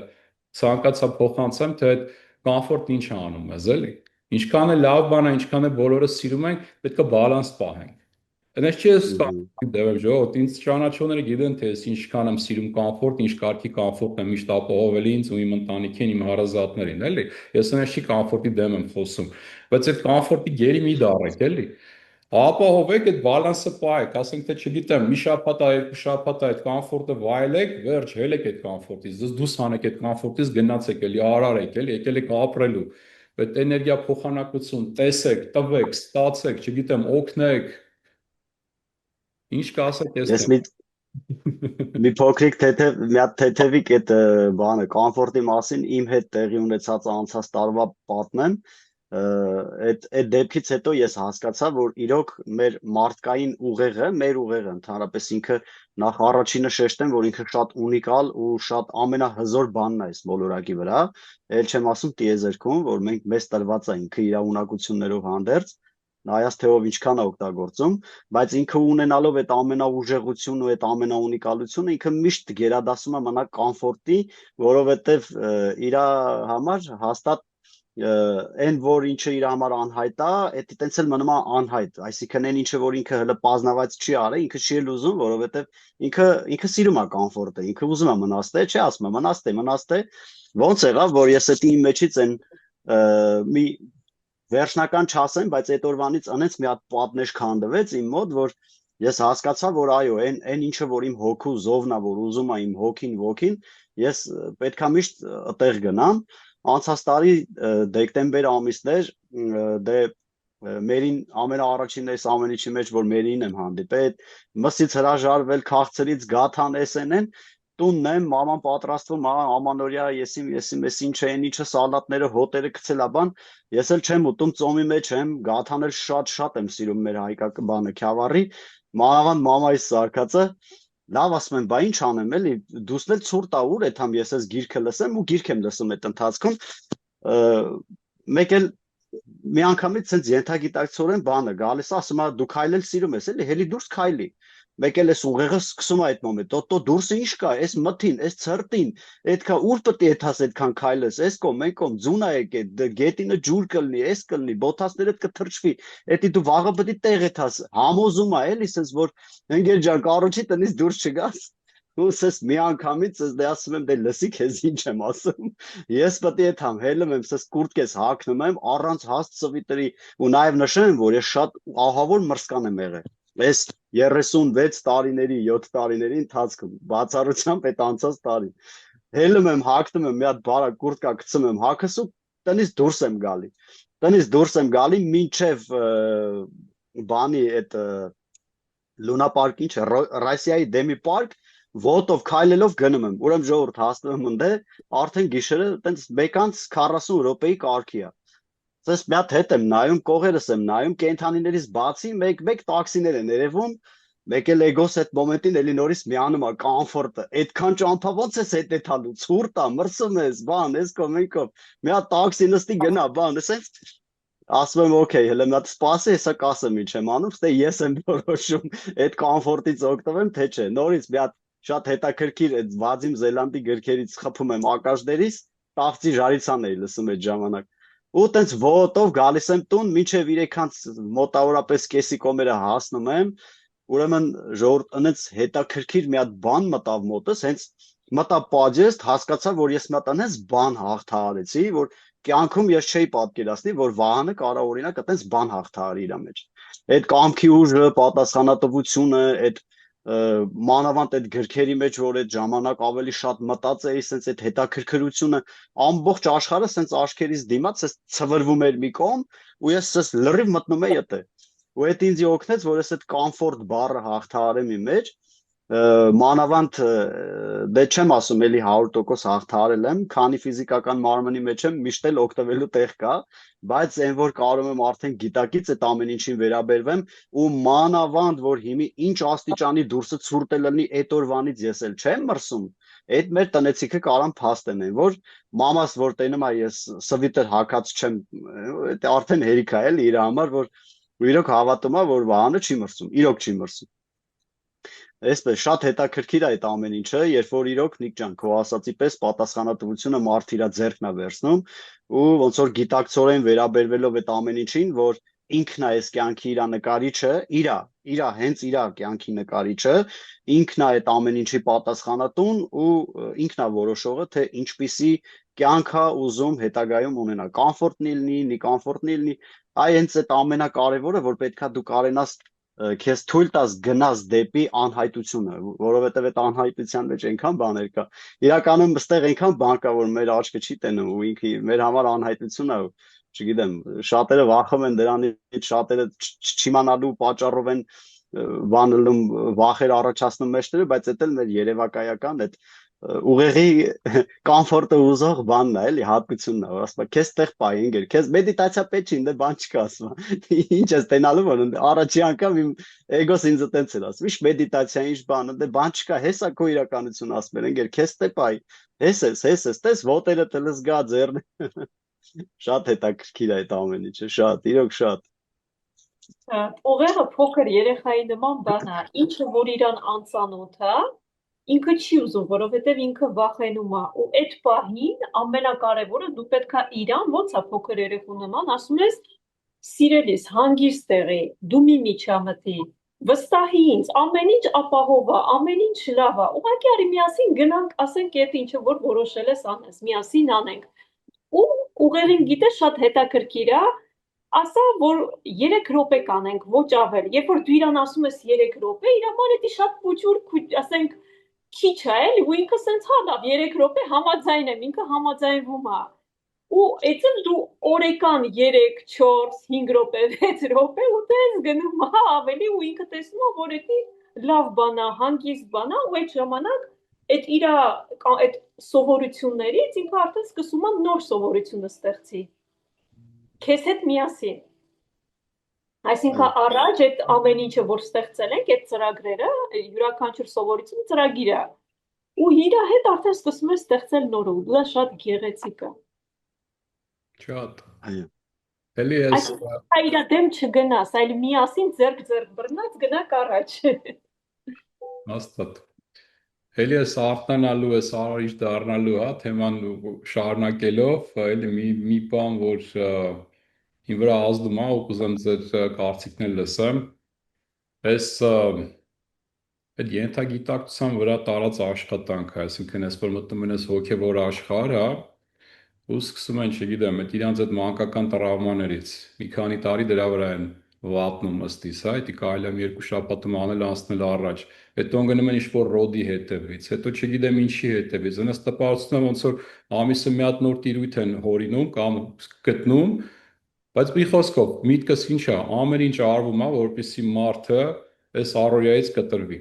ցանկացա փոխանցեմ, թե այդ կոմֆորտն ինչ է անում մեզ, էլի։ Ինչքան է լավ բան է, ինչքան է բոլորը սիրում ենք, պետք է բալանս պահենք։ Այնպես չի կոմֆորտի դեպքում ժողովուրդ, ինձ ճանաչողները գիտեն, թե ես ինչքան եմ սիրում կոմֆորտ, ինչ կարգի կոմֆորտ եմ միշտ ապահովել ինձ ու իմ ընտանիքին, իմ հարազատներին, էլի։ Ես այնպես չի կոմֆորտի դեմ եմ խոսում, բայց այդ կոմֆորտի գերի մի դարեք, էլի։ Ապահովեք այդ բալանսը պահեք, ասենք թե չգիտեմ, մի շաբաթ, երկու շաբաթ այդ կոմֆորտը վայելեք, վերջ, հելեք այդ կոմֆորտից, դուրս հանեք այդ կոմֆորտից, գնացեք էլի, արարեք, էլի, եկել եք ապրելու։ Այդ էներգիա փոխանակություն, տեսեք, տվեք, ստացեք, չգիտեմ, օգնեք։ Ինչ կասեք ես Ես մի փոքրիկ մի հատ թեթևիկ այդ բանը կոմֆորտի մասին իմ հետ տեղի ունեցած անցած տարվա պատմեմ։ Այդ դեպքից հետո ես հասկացա, որ իրոք մեր մարդկային ուղեղը, մեր ուղեղը ընդհանրապես ինքը նախ առաջինը շեշտեմ, որ ինքը շատ ունիկալ ու շատ ամենահզոր բանն է այս մոլորակի վրա, ել չեմ ասում տիեզերքում, որ մենք մեզ տրված է ինքը իր ունակություններով հանդերձ, նայած թե ով ինչքան է օգտագործում, բայց ինքը ունենալով այդ ամենաուժեղությունը ու այդ ամենաունիկալությունը ինքը միշտ գերադասում է մնա կոմֆորտի, որովհետև իր համար հաստատ այն որ ինչը իր համար անհայտ է, դա տենց էլ մնում է անհայտ, այսինքն այն ինչը որ ինքը հələ բազմավայց չի արել, ինքը չի էլ ուզում, որովհետև ինքը սիրում է կոմֆորտը, ինքը ուզում է մնացել, չի ասում, մնացել, ոնց եղավ, որ ես այդ իմ մեջից այն մի վերջնական չասեմ, բայց այդ օրվանից անենց մի հատ պատնեշ քանդվեց իմ մոտ, որ ես հասկացա, որ այո, այն ինչը որ իմ հոգու զովն է, որ ուզում է իմ հոգին, ես պետքա միշտ այդտեղ գնամ։ Անցած տարի դեկտեմբեր ամիսն էր, դե մերին ամենաառաջինն էս ամեն ինչի մեջ, որ մերին եմ հանդիպել, մսից հրաժարվել, քաղցրից գաթան էսեն, տունն եմ, մաման պատրաստվում, ամանորյա, եսիմ, ես ինչ են, ինչը սալատները, հոտերը գցել է բան, ես էլ չեմ ուտում ծոմի մեջ եմ, գաթան էլ շատ եմ սիրում մեր հայկական բանը, քյավառի, մանավանդ մամայիս սարքածը, լավ ասում եմ, բա ինչ անեմ, էլի, դուսն էլ ցուրտ ա ուր այդ համ ես ես գիրքը լսեմ ու գիրք եմ լսում այդ ընթացքում, մեկ էլ մի անգամից ցենց ենթագիտակցորեն բանը գալիս ասում է դու քայլել սիրում ես էլի հելի դուրս քայլի մեկ էլ էս ուղեղը սկսում է այդ մոմենտ տո դուրս ինչ կա էս մթին էս ցրտին այդքա ուր պետք է եթաս այդքան քայլես էս կողմ մեկ կողմ ձուն ա եկե գետինը ջուր կլնի էս կլնի բոթասներդ կթրջվի էդի դու վաղը պետք է տեղ եթաս համոզում ա էլի ասես որ ընկեր ջան կարոջի տնից դուրս չգաս Ուսես մի անգամից ես դե ասում եմ դե լսի քեզ ինչ եմ ասում ես պետք է թամ հելում եմ սես կուրտկես հագնում եմ առանց հաստ սվիտերի ու նաև նշեմ որ ես շատ ահավոր մրսկան եմ եղել ես 36 տարիների 7 տարիների ընթացքում բացառությամբ այդ անցած տարի հելում եմ հագնում եմ մի հատ բարակ կուրտկա գցում եմ հագս ու տնից դուրս եմ գալի մինչև բանի այդ լունա պարկի ինչ Ռոսիայի դեմի պարկ Ոտով քայլելով գնում եմ, ուրեմն ժողովուրդ հասնում եմ ընդ արդեն գիշերը տենց 1:40 րոպեի կարգի է։ Ես մի հատ հետ եմ նայում, կողերս եմ նայում, կենթանիներից բացի մեկ տաքսիներ են երևում, մեկ էլ էգոս այդ մոմենտին էլի նորից միանում է կոմֆորտը։ Այդքան ճամփա ոնց ես հետ էթալու, ցուրտ է, մրսում ես, բան, ես կոմենկով։ Մի հատ տաքսի նստի գնա, բան, ասես ասում եմ օքեյ, հələ մի հատ սպասի, հեսա կասեմ ինչ եմ անում, ստե ես եմ որոշում այդ կոմֆորտից օգտվեմ, թե չէ։ Նորից մի հատ շատ հետաքրքիր այդ Վադիմ Զելանդի գրքերից խփում եմ ակաշներից, տաղծի ժարիցան էի լսում այդ ժամանակ։ Ու տենց ոտով գալիս եմ տուն, մինչև 3-ից մոտավորապես կեսի կոմերը հասնում եմ, ուրեմն ժողովուրդ այնց հետաքրքիր մի հատ բան մտավ մոտս, հենց մտա պատժեստ, հասկացա, որ ես մի հատ այնց բան հաղթահարեցի, որ կյանքում ես չէի պատկերացնի, որ Վահանը կարող օրինակ այտենց բան հաղթահարի իր մեջ։ Այդ կամքի ուժը, պատասխանատվությունը, այդ մանավանդ այդ գրքերի մեջ, որ այդ ժամանակ ավելի շատ մտածեի, sense այդ հետաքրքրությունը ամբողջ աշխարհը sense աչքերից դիմաց sense ցվրվում էր մի կողմ, ու ես sense լրիվ մտնում էի այդտեղ։ Ու այդ ինձ օգնեց, որ ես այդ կոմֆորտ բառը հաղթահարեմ իմ մեջ, մանավանդ դե չեմ ասում էլի 100% հաղթահարել եմ, քանի ֆիզիկական մարմնի մեջ եմ, միշտ էլ օգտվելու տեղ կա, բայց այն որ կարող եմ արդեն գիտակից այդ ամեն ինչին վերաբերվեմ ու մանավանդ որ հիմի ինչ աստիճանի դուրսը ցուրտ է լինի այդ օրվանից ես էլ չեմ մրսում, այդ մեր տնեցիքը կարան փաստեն են, որ մամաս որ տենում է ես սվիտեր հակած չեմ, դա արդեն հերիք է էլի իր համար, որ իրոք հավատում է, որ Վահանը չի մրսում, իրոք չի մրսում։ Այսպես շատ հետաքրքիր է այդ ամեն ինչը, երբ որ իրոք Նիկ ջան, քո ասացի պես պատասխանատվությունը մարդ իր ձեռքն է վերցնում ու ոնց որ գիտակցորեն վերաբերվելով այդ ամեն ինչին, որ ինքն է այս կյանքի իր նկարիչը, իր հենց իր կյանքի նկարիչը, ինքն է այդ ամեն ինչի պատասխանատուն ու ինքն է որոշողը, թե ինչպիսի կյանք է ուզում հետագայում ունենա, կոմֆորտն լինի, նի կոմֆորտն լինի, այ հենց այդ ամենակարևորը, որ պետքա դու կարենաս քեզ թույլ տաս գնաս դեպի անհայտությունը, որովհետև այդ անհայտության մեջ այնքան բաներ կա։ Իրականում այստեղ այնքան բան կա, որ մեր աչքը չի տենում ու ինքը մեր համար անհայտություն է, չգիտեմ, շատերը վախում են դրանից, շատերը չիմանալու պատճառով են բանալում, վախեր առաջացնում մեջտերը, բայց դա էլ մեր երևակայական այդ ուղեղի կոմֆորտը ուզող բանն է, էլի հատկությունն է, որ ասում է, քեզ տեղ պայ ընկեր, քեզ մեդիտացիա պետք չի, դե բան չկա ասում։ Ինչ ես տենալու, որ առաջի անգամ իմ էգոս ինձ տենց էր ասում, ինչ մեդիտացիա, ինչ բան, դե բան չկա, հեսա քո իրականություն ասում են, ընկեր, քեզ տե պայ, հես, տես ոտերը տլզգա ձեռն։ Շատ հետաքրքիր է այդ ամեն ինչը, շատ, իրոք շատ։ Ուղեղը փոքր երեխայի նման բան է, ինչը որ իրան անծանոթ է, ինքը չի ուզում, որովհետև ինքը վախենում է, ու այդ պահին ամենակարևորը դու պետքա իրան ոնց է փոքր երեխու նման ասում ես սիրելիս հանգիստ եղի, դու մի միջամտի, վստահի ինձ, ամեն ինչ ապահով է, ամեն ինչ լավ է, ուղղակի արի միասին գնանք, ասենք այդ ինչը որ որոշել ես անես, միասին անենք։ Ու ուղեղին գիտես շատ հետաքրքիր է, ասա որ 3 րոպե կանենք, ոչ ավել։ Երբ որ դու իրան ասում ես 3 րոպե, իր համար դա շատ փոքր, ասենք քիչ է, էլի, ու ինքը սենց հա լավ 3 րոպե համաձայն եմ, ինքը համաձայնվում է։ Ու այդպես դու օրեկան 3, 4, 5 րոպե, 6 րոպե ու դες գնում է ավելի ու ինքը տեսնում է, որ դա լավ բան է, հանգիստ բան է, ու այդ ժամանակ այդ իր այդ սովորություններից ինքը արդեն սկսում է նոր սովորությունը ստեղծի։ Քեզ հետ միասին։ Այսինքն առաջ այդ ամեն ինչը որ ստեղծել ենք, այդ ծրագրերը, յուրաքանչյուր սովորություն ծրագիր է։ Ու իր հետ արդեն սկսում ես ստեղծել նորը, ու դա շատ գեղեցիկ է։ Շատ։ Այո։ Էլի ես Այսինքն իր դեմ չգնաս, այլ միասին ձեռք բռնած գնաք առաջ։ հաստատ։ Էլի ես արթնանալու, ես առիջ դառնալու, հա, թեման շարունակելով, էլի մի բան, որ իմ վրա ազդում է, ու կուզեմ ձեր կարծիքն էլ լսեմ։ Այս այդ ենթագիտակցության վրա տարած աշխատանք է, այսինքն ես որ մտնում ես հոգևոր աշխարհ, հա, ու սկսում են, չգիտեմ, այդ իրանց այդ մանկական տրավմաներից մի քանի տարի դրա վրա են վատնում ըստիս, հա, դա կարելի է երկու շաբաթում անել անցնել առաջ։ Հետո գնում են ինչ-որ ռոդի հետևից, հետո չգիտեմ ինչի հետևից, այնպես տպավորություն է ոնց որ ամիսը մի հատ նոր տիրույթ են հորինում կամ գտնում, բայց մի խոսքով միտքս ինչ է, ամեն ինչ արվում է, որպեսզի մարդը այս առօրյայից կտրվի։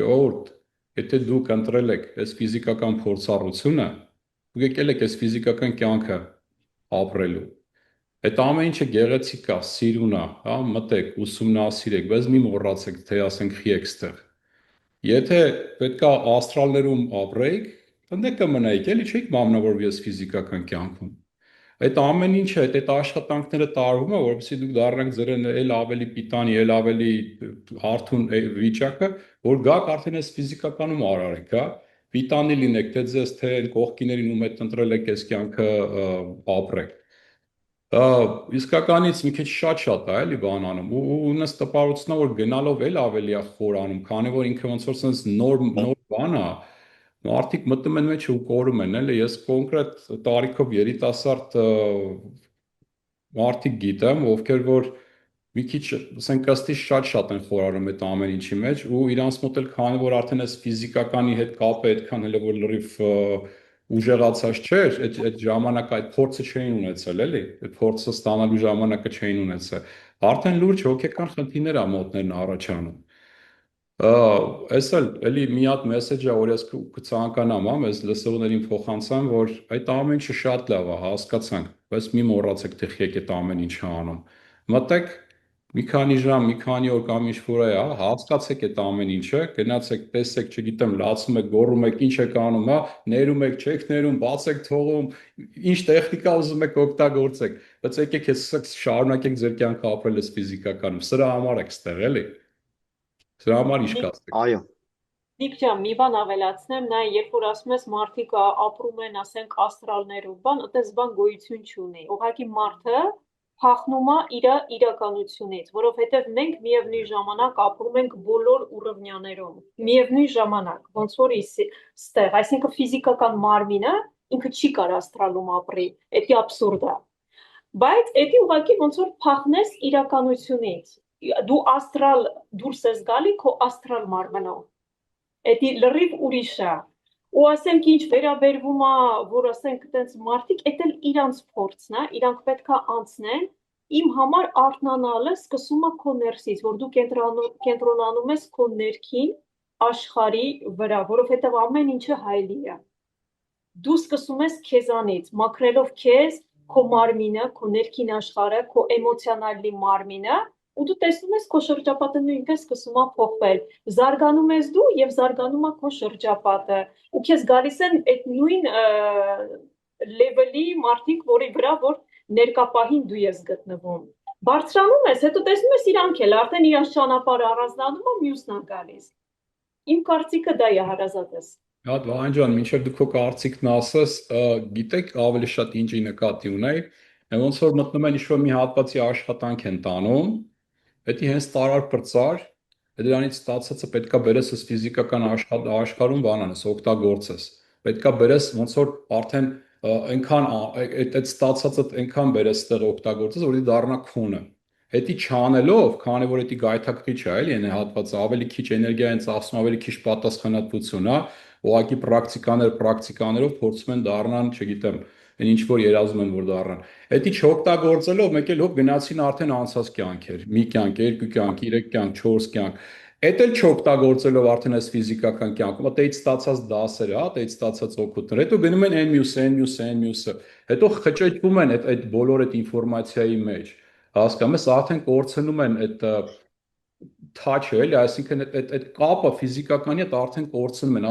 Ժողովուրդ, եթե դուք ընտրել եք այս ֆիզիկական փորձառությունը, դուք եկել եք այս ֆիզիկական կյանքը ապրելու։ Այդ ամեն ինչը գեղեցիկ է, սիրուն է, հա, մտեք, ուսումնասիրեք, բայց մի մոռացեք, թե ասենք խիեք ստեղ։ Եթե պետքա աստրալներում ապրեիք, ընդ կմնայիք, էլի չէիք մամնավորվի այս ֆիզիկական կյանքում։ Այդ ամեն ինչը, այդ աշխատանքները տարվում է, որովհետեւ դուք դառնաք ձեր էլ ավելի պիտանի, էլ ավելի արթուն վիճակը, որ գաք արդեն այս ֆիզիկականում արարեք, հա։ Պիտանի լինեք, թե ձեզ, թե կողքիներին ում հետ ընտրել եք այս կյանքը ապրեք։ Իսկականից մի քիչ շատ է էլի բան անում ու ինձ տպավորությունն է որ գնալով էլ ավելի է խորանում, քանի որ ինքը ոնց որ sense նոր բան է, մարդիկ մտնում են մեջ ու կորում են, էլի ես կոնկրետ տարիքով երիտասարդ մարդիկ գիտեմ, ովքեր որ մի քիչ, ասենք ըստի շատ են խորարում այդ ամեն ինչի մեջ ու իրանց մոտ էլ քանի որ արդեն այս ֆիզիկականի հետ կապը այդքան հələ որ լրիվ ուժեղացած չէր, այդ ժամանակ այդ փորձը չէին ունեցել, էլի, այդ փորձը ստանալու ժամանակը չէին ունեցել։ Արդեն լուրջ հոգեկան խնդիրներ ա մոտներն առաջանում։ Այս էլի մի հատ մեսեջ է, որ ես կցանկանամ, մեզ լսողներին փոխանցեմ, որ այդ ամեն ինչը շատ լավ է, հասկացանք, բայց մի մոռացեք թե եք այդ ամեն ինչը անում։ Մտեք մի քանի ժամ, մի քանի օր կամ ինչ որ է, հասկացեք այդ ամեն ինչը, գնացեք, տեսեք, չգիտեմ, լացում եք, գոռում եք, ինչ եք անում, ներում եք, չեք ներում, բաց եք թողում, ինչ տեխնիկա ուզում եք օգտագործեք, բայց եկեք այս շարունակեք ձեր կյանքը ապրել այս ֆիզիկականում։ Սրա համար եք ստեղ, էլի։ Սրա համար ինչ կասեք։ Այո, Նիկ ջան, մի բան ավելացնեմ, նա երբ որ ասում ես մարդիկ ապրում են, ասենք, աստրալներով, բան, այդպես բան գոյություն չունի։ Ուղղակի մարդը փախնում է իր իրականությունից, որովհետև մենք միևնույն ժամանակ ապրում ենք բոլոր ուռովնյաներում, միևնույն ժամանակ, ոնց որ ստեղ, այսինքն ֆիզիկական մարմինը ինքը չի կարող աստրալում ապրի, դա աբսուրդ է։ Բայց դա ուղղակի ոնց որ փախնես իրականությունից։ Դու աստրալ դուրս ես գալի քո աստրալ մարմնով։ Դա լրիվ ուրիշ է։ Ու ասենք ինչ վերաբերվում է, որ ասենք այտենց մարդիկ, դա էլ իրանց փորձն է, իրանք պետքա անցնեն։ Իմ համար արթնանալը սկսում է քո ներսից, որ դու կենտրոնանում ես քո ներքին աշխարհի վրա, որովհետև ամեն ինչը հայելի է։ Դու սկսում ես քեզանից, մաքրելով քեզ, քո մարմինը, քո ներքին աշխարհը, քո էմոցիոնալի մարմինը, ու դու տեսնում ես քո շրջապատը նույնպես սկսում է փոխվել։ Զարգանում ես դու եւ զարգանում է քո շրջապատը։ Ու քեզ գալիս են այդ նույն լեվելի մարդիկ, որի վրա որ ներկապահին դու ես գտնվում։ Բարձրանում ես, հետո տեսնում ես իրանք էլ արդեն իրանց ճանապարհը առանձնանում է, մյուսն է գալիս։ Իմ կարծիքը դա է, հարազատս։ Հատ Վահան ջան, մինչև դու քո կարծիքն ասես, գիտեք ավելի շատ ինչի նկատի ունեի, ոնց որ մտնում են ինչ-որ մի հատվածի աշխատանք են տանում, դա հենց տարար պրծար, դրանից ստացածը պետքա բերես այս ֆիզիկական աշխարհում բանանես, օգտագործես։ Պետքա բերես ոնց որ արդեն այնքան այդ ստացածը այնքան բերես ստեղ օգտագործես, որ դառնա քոնը։ Հետի չանելով, քանի որ դա գայթակղիչ է, էլի այն հատվածը ավելի քիչ էներգիա են ծախսում, ավելի քիչ պատասխանատվություն, հա, ուղղակի պրակտիկաներով փորձում են դառնան, չգիտեմ, այն ինչ որ երազում են որ դառնան։ Դա չօգտագործելով մեկ էլ հոп գնացին արդեն անցած կյանքեր, մի կյանք, երկու կյանք, 3 կյանք, 4 կյանք։ Էդ էլ չօգտագործելով արդեն այս ֆիզիկական կյանքում, այդից ստացած դասերը, հա, այդից ստացած օգուտները, հետո գնում են այն մյուսը, հետո խճճվում են այդ բոլոր այդ ինֆորմացիայի մեջ։ Հասկանում ես, արդեն կորցնում են այդ touch-ը, էլի, այսինքն այդ կապը ֆիզիկականի հետ արդեն կորցնում են,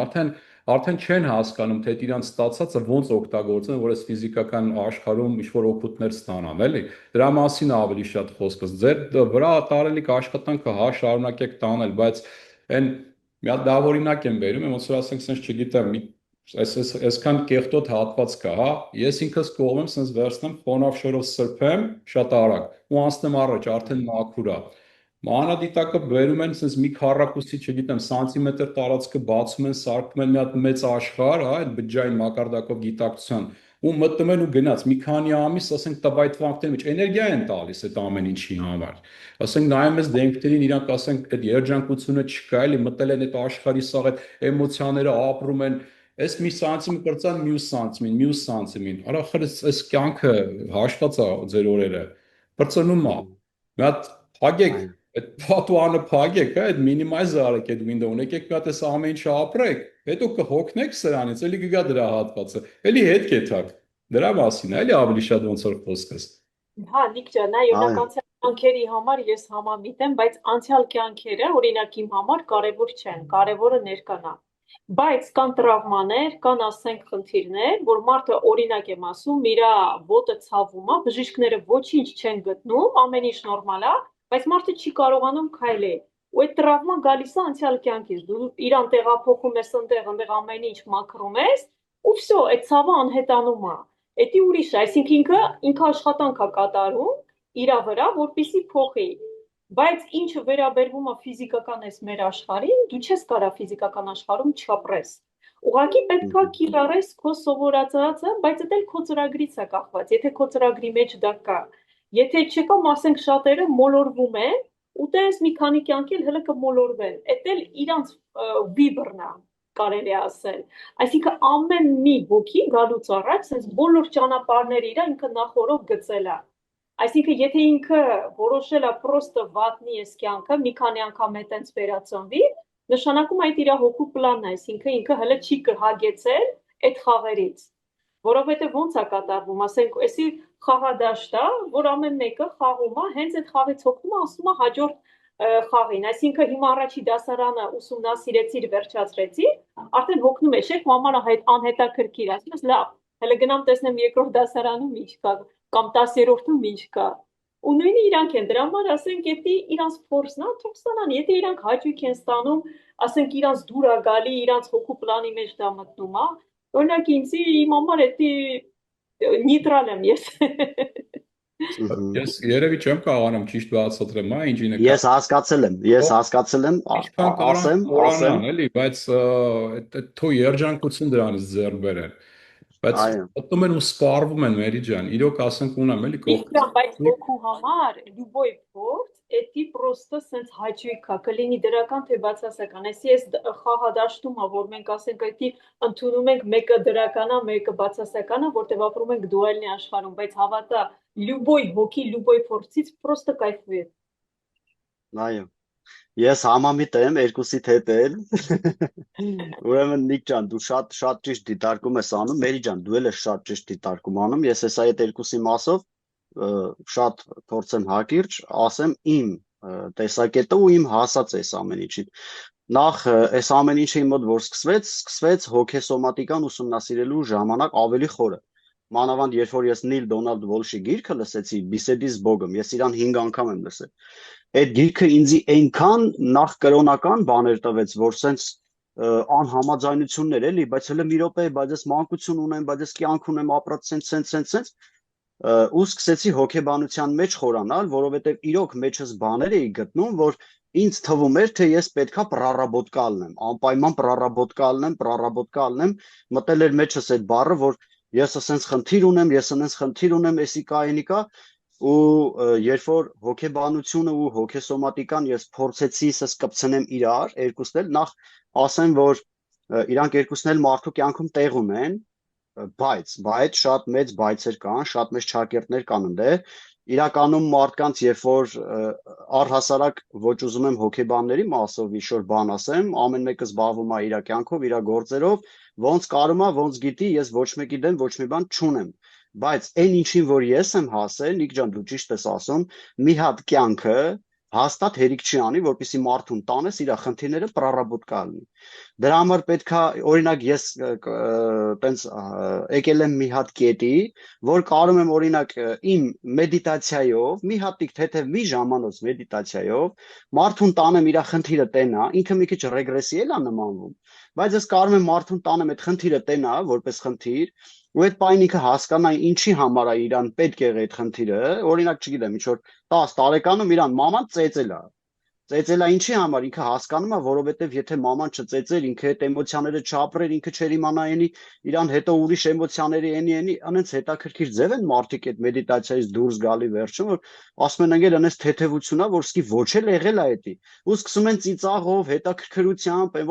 արդեն չեն հասկանում, թե իրանց ստացածը ոնց օգտագործեն, որ այս ֆիզիկական աշխարհում ինչ-որ օգուտներ ստանան, էլի։ Դրա մասին ավելի շատ խոսքս։ Ձեր վրա տարելիք աշխատանքը, հա, շարունակեք տանել, բայց այն մի հատ լավ օրինակ եմ բերում, ոնց որ ասենք, sense չգիտեմ, այսքան կեղտոտ հատված կա, հա, ես ինքս կողմեմ, sense վերցնեմ, խոնավ շորով սրբեմ, շատ արագ, ու անցնեմ առաջ, արդեն մաքուր է։ Մանրադիտակը բերում են sense մի քառակուսի, չգիտեմ, սանտիմետր տարածքը բացում են, սարքում են մի հատ մեծ աշխարհ, հա, այդ բջջային մակարդակով գիտակցության ու մտնում են ու գնաց մի քանի ամիս, ասենք, տվայտվանքների մեջ էներգիա են տալիս այդ ամեն ինչի համար։ Ասենք նայում ես դեմքերին, իրանք ասենք այդ երջանկությունը չկա, էլի մտել են այդ աշխարհի սաղ այդ էմոցիաները ապրում են, այս մի սանտիմետր ծան մյուս սանտիմին։ Արա խր այս կյանքը հաշտված է ձեր օրերը։ Բրծնում է։ Մի հատ փագեք, այդ պատուանը փագեք, այդ մինիմայզը արեք այդ window-ն, եկեք մի հատ այս ամեն ինչը ապրեք, հետո կհոգնեք սրանից, էլի կգա դրա հատվածը, էլի հետ կեթակ։ Դրա մասին է, էլի ավելի շատ ոնց որ խոսքս։ Հա, Նիկ ջան, այո, անցյալ կյանքերի համար ես համամիտ եմ, բայց անցյալ կյանքերը, օրինակ իմ համար կարևոր չեն, կարևորը ներկան է։ Բայց կան տրավմաներ, կան ասենք խնդիրներ, որ մարդը օրինակ եմ ասում, իր ոտը ցավում է, բժիշկները ոչինչ չեն գտնում, ամեն ինչ նորմալ է, բայց մարդը չի կարողանում քայլել։ Ու այդ տրավման գալիս է անցյալ կյանքից։ Դու իրան տեղափոխում ես այնտեղ ամեն ինչ մաքրում ես, ու վсё, այդ ցավը անհետանում է։ Էդի ուրիշ է, այսինքն ինքը աշխատանք է կատարում իր վրա, որպեսզի փոխի։ Բայց ինչը վերաբերվում է ֆիզիկական այս մեր աշխարհին, դու չես կարա ֆիզիկական աշխարհում չապրես։ Ուղղակի պետքա կիրառես քո սովորածածը, բայց դա էլ քո ծրագրից է կախված։ Եթե քո ծրագրի մեջ դա կա, եթե չկա, ասենք շատերը մոլորվում են, ու տես մի քանի կյանք էլ հələ կմոլորվեն։ Դա էլ իրանց վիբրն է, կարելի է ասել։ Այսինքն ամեն մի հոգի գալուց առաջ, sense բոլոր ճանապարհները իր ինքը նախորով գծել է։ Այսինքն եթե ինքը որոշել է պրոստը վատնի այս կյանքը, մի քանի անգամ է տենց վերածնվի, նշանակում այդ իր հոգու պլանն է, այսինքն ինքը հələ չի կհագեցել այդ խաղերից։ Որովհետև ոնց է կատարվում, ասենք, էսի խաղադաշտ է, որ ամեն մեկը խաղում է, հենց այդ խաղից հոգնում է, ասում է հաջորդ խաղին, այսինքն հիմա առաջի դասարանը ուսումնասիրեցիր, վերջացրեցիր, արդեն հոգնում ես, չէ՞, մաման անհետաքրքիր, ասում ես լավ, հələ գնամ տեսնեմ երկրորդ դասարանում ինչ կա, կամ 10-րդում ինչ կա։ Ու նույնը իրանք են, դրա համար ասենք, եթե իրանց փորձն է, թող ստանան, եթե իրանք հաճույք են ստանում, ասենք իրանց դուր է գալի, իրանց հոգու պլանի մեջ դա մտնում է, օրինակ ինձի իմ համար էդի նեյտրալ եմ ես։ Ես երևի չեմ կարողանում ճիշտ բացատրեմ, ինչի նկատի։ Ես հասկացել եմ, ասեմ, էլի, բայց այդ թո երջանկություն դրանից ձեռք բերեն։ Բայց մտնում են ու սպառվում են Մերի ջան, իրոք ասենք ունեմ էլի կողքը։ Բայց հոգու համար լյուբոյ փորձ, էդի պրոստը սենց հաճույք է, կլինի դրական թե բացասական։ Այսի ես խաղադաշտում է, որ մենք ասենք այդի ընդունում ենք մեկը դրական է, մեկը բացասական է, որտեղ ապրում ենք դուալնի աշխարհում, բայց հավատա, լյուբոյ հոգի, լյուբոյ փորձից պրոստը կայֆվի։ Այո։ Ես համամիտ եմ երկուսիդ հետ էլ։ Ուրեմն Նիկ ջան, դու շատ ճիշտ դիտարկում ես անում, Մերի ջան, դու էլ ես շատ ճիշտ դիտարկում անում։ Ես հեսա այդ երկուսի մասով շատ փորձեմ հակիրճ, ասեմ իմ տեսակետը ու իմ հասած այս ամեն ինչին։ Նախ այս ամեն ինչը իմ մոտ որ սկսվեց հոգեսոմատիկան ուսումնասիրելու ժամանակ ավելի խորը։ Մանավանդ երբ որ ես Նիլ Դոնալդ Վոլշի գիրքը լսեցի, Բիսեդիս Բոգում, ես իրան 5 անգամ եմ լսել։ Այդ գիրքը ինձի այնքան նախ կրոնական բաներ տվեց, որ սենց անհամաձայնություններ էլի, բայց հələ մի րոպե, բայց ես մանկություն ունեմ, բայց ես կյանք ունեմ ապրած սենց ու սկսեցի հոգեբանության մեջ խորանալ, որովհետև իրոք մեջս բաներ էի գտնում, որ ինձ թվում էր, թե ես պետքա պրառաբոտկա ալնեմ, անպայման պրառաբոտկա ալնեմ, մտել էր մեջս այդ բառը, որ ես ասենց խնդիր ունեմ, էսի կա, այնի կա, ու երբ որ հոգեբանությունը ու հոգեսոմատիկան ես փորձեցի սս կպցնեմ իրար, երկուսն էլ նախ ասեմ, որ իրանք երկուսն էլ մարդու կյանքում տեղ ունեն, բայց շատ մեծ բայցեր կան, շատ մեծ ճակերտներ կան ընդե, իրականում մարդկանց երբ որ առհասարակ ոչ ուզում եմ հոգեբանների մասով ինչ-որ բան ասեմ, ամեն մեկը զբաղվում է իր կյանքով, իր գործերով, ոնց կարում է, ոնց գիտի, ես ոչ մեկի դեմ ոչ մի բան չունեմ, բայց այն ինչին որ ես եմ հասել, Նիկ ջան, դու ճիշտ ես ասում, մի հատ կյանքը հաստատ հերիք չի անի, որպեսզի մարդուն տանես իր խնդիրները պրառաբոտկա ալնի։ Դրա համար պետքա, օրինակ ես տենց եկել եմ մի հատ կետի, որ կարում եմ օրինակ իմ մեդիտացիայով, մի հատիկ թեթև մի ժամանոց մեդիտացիայով մարդուն տանեմ իր խնդիրը տենա, ինքը մի քիչ ռեգրեսի էլ է նմանվում, բայց ես կարում եմ մարդուն տանեմ այդ խնդիրը տենա, որպես խնդիր, ու այդ պայն ինքը հասկանա ինչի համար է իրան պետք է այդ խնդիրը, օրինակ չգիտեմ, ինչ որ 10 տարեկանում իրան մաման ծեծել է ինչի համար, ինքը հասկանում է, որովհետև եթե մաման չծեծեր, ինքը այդ էմոցիաները չապրեր, ինքը չէր իմանա իրան հետո ուրիշ էմոցիաների անենց հետաքրքիր ձև են մարդիկ այդ մեդիտացիայից դուրս գալի վերջում, որ ասում են ընկեր անենց թեթևությունա, որ սկի ոչ էլ եղել է էդի, ու սկսում են ծիծաղով, հետաքրքրությամբ,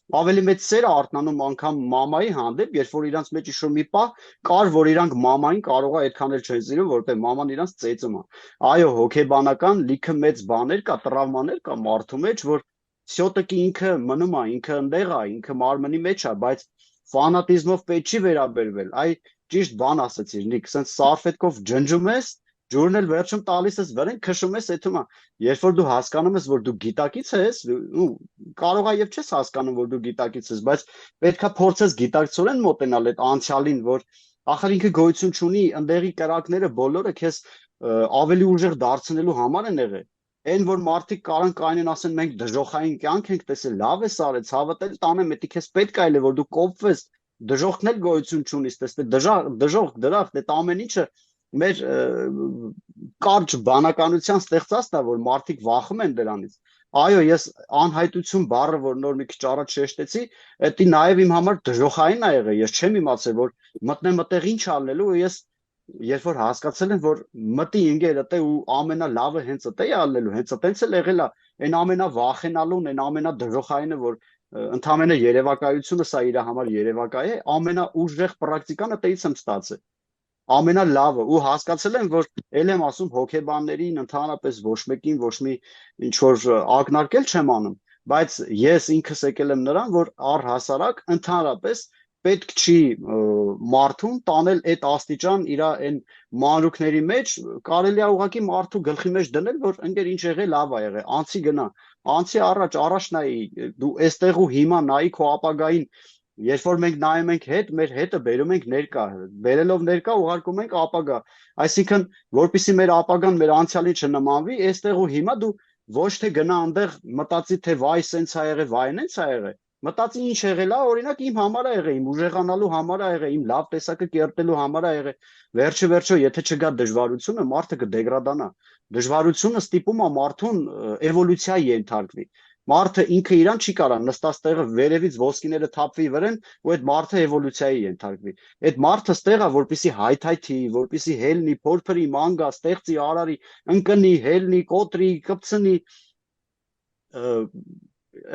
ավելի մեծ սեր է արթնանում անգամ մամայի հանդեպ, երբ որ իրանց մեջ ինչ-որ մի պահ կար, որ իրանք մամային կարող է այդքան էլ չեն սիրում, որտեղ մաման իրանց ծեծում է։ Այո, հոգեբանական լիքը մեծ բաներ կա, տրավմաներ կա մարդու մեջ, որ սյոտիկի ինքը մնում է, ինքը ընդեղ է, ինքը մարմնի մեջ է, բայց ֆանատիզմով պետք չի վերաբերվել։ Այ ճիշտ բան ասացիր, Նիկ, սենց սարֆետկով ջնջում ես, ջուրն էլ վերջում տալիս ես վրան, քշում ես այդում է։ Երբ որ դու հասկանում ես, որ դու գիտակից ես, ու կարող է եւ չես հասկանում, որ դու գիտակից ես, բայց պետքա փորձես գիտակցորեն մոտենալ այդ անցյալին, որ ախր ինքը գոյություն չունի, ընդեղի կրակները բոլորը քեզ ավելի ուժեղ դարձնելու համար են եղել։ Այն որ մարդիկ կարան կայնեն ասեն մենք դժոխային կյանք ենք տեսել, լավ է սարել, ցավդ էլ տանեմ, դա քեզ պետք է այլ է որ դու կոփվես, դժոխքն էլ գոյություն չունի, տեսնես դժոխք, դրախտ, այդ ամեն ինչը մեր կարճ բանականության ստեղծածն է, որ մարդիկ վախում են դրանից։ Այո, ես անհայտություն բառը, որ նոր մի քիչ առաջ շեշտեցի, դա նաև իմ համար դժոխային ա եղել, ես չեմ իմացել, որ մտնեմ այդտեղ ինչ անելու, ես երբ որ հասկացել եմ, որ մտի ինգեր այդտեղ ու ամենալավը հենց այդտեղ է անելու, հենց այդտենց էլ եղել է, այն ամենավախենալուն, այն ամենադժոխայինը, որ ընդամենը երևակայությունը սա իր համար երևակայ է, ամենաուժեղ պրակտիկան այդտեղից եմ ստացել։ Ամենալավը ու հասկացել եմ, որ ել եմ ասում հոգեբաններին, ընդհանրապես ոչ մեկին ոչ մի ինչ որ ակնարկել չեմ անում, բայց ես ինքս եկել եմ նրան, որ առհասարակ ընդհանրապես պետք չի մարդուն տանել այդ աստիճան իր այն մանրուքների մեջ, կարելի է ուղղակի մարդու գլխի մեջ դնել, որ ընկեր ինչ եղել, լավ ա եղել, անցի գնա, անցի առաջ նայի, դու այստեղ ու հիմա նայի քո ապագային, երբ որ մենք նայում ենք հետ, մեր հետը բերում ենք ներկա, բերելով ներկա ուղարկում ենք ապագա, այսինքն որպեսզի մեր ապագան մեր անցյալին չնմանվի, այստեղ ու հիմա դու ոչ թե գնա այնտեղ մտածի թե վայ սենց ա եղել, վայ նենց ա եղել, մտածի ինչ եղել ա, օրինակ իմ համար ա եղել, իմ ուժեղանալու համար ա եղել, իմ լավ տեսակը կերտելու համար ա եղել, վերջը եթե չգա դժվարությունը, մարդը կդեգրադանա, դժվարությունը ստիպում է մարդուն էվոլյուցիայի ենթարկվի, մարդը ինքը իրան չի կարա նստած տեղը վերևից ոսկիները թափվի վրան ու այդ մարդը էվոլյուցիայի ենթարկվի, այդ մարդը ստեղա որպեսի հայթայթի, որպեսի հելնի, փորփրի, մանգա, ստեղծի, արարի, ընկնի, հելնի, կոտրի, կպցնի,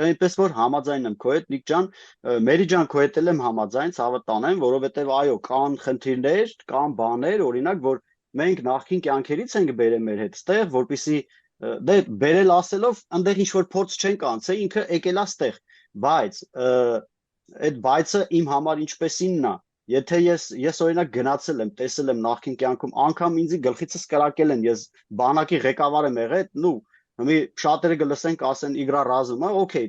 այնպես որ համաձայն եմ քո հետ Նիկ ջան, Մերի ջան քո հետ եմ համաձայն, ցավը տանեմ, որովհետև այո, կան խնդիրներ, կան բաներ, օրինակ, որ մենք նախքին կյանքերից ենք բերել մեր հետ ստեղ, որպեսի դե բերել ասելով այնտեղ ինչ որ փորձ չենք անցել, ինքը եկել է ստեղ, բայց այդ բայցը իմ համար ինչպեսինն է, եթե ես օրինակ գնացել եմ, տեսել եմ նախքին կյանքում, անգամ ինձի գլխիցս կրակել են, ես բանակի ղեկավար եմ եղել, նու Մի շատերը կլսենք ասեն իգրա ռազում է, օքեյ,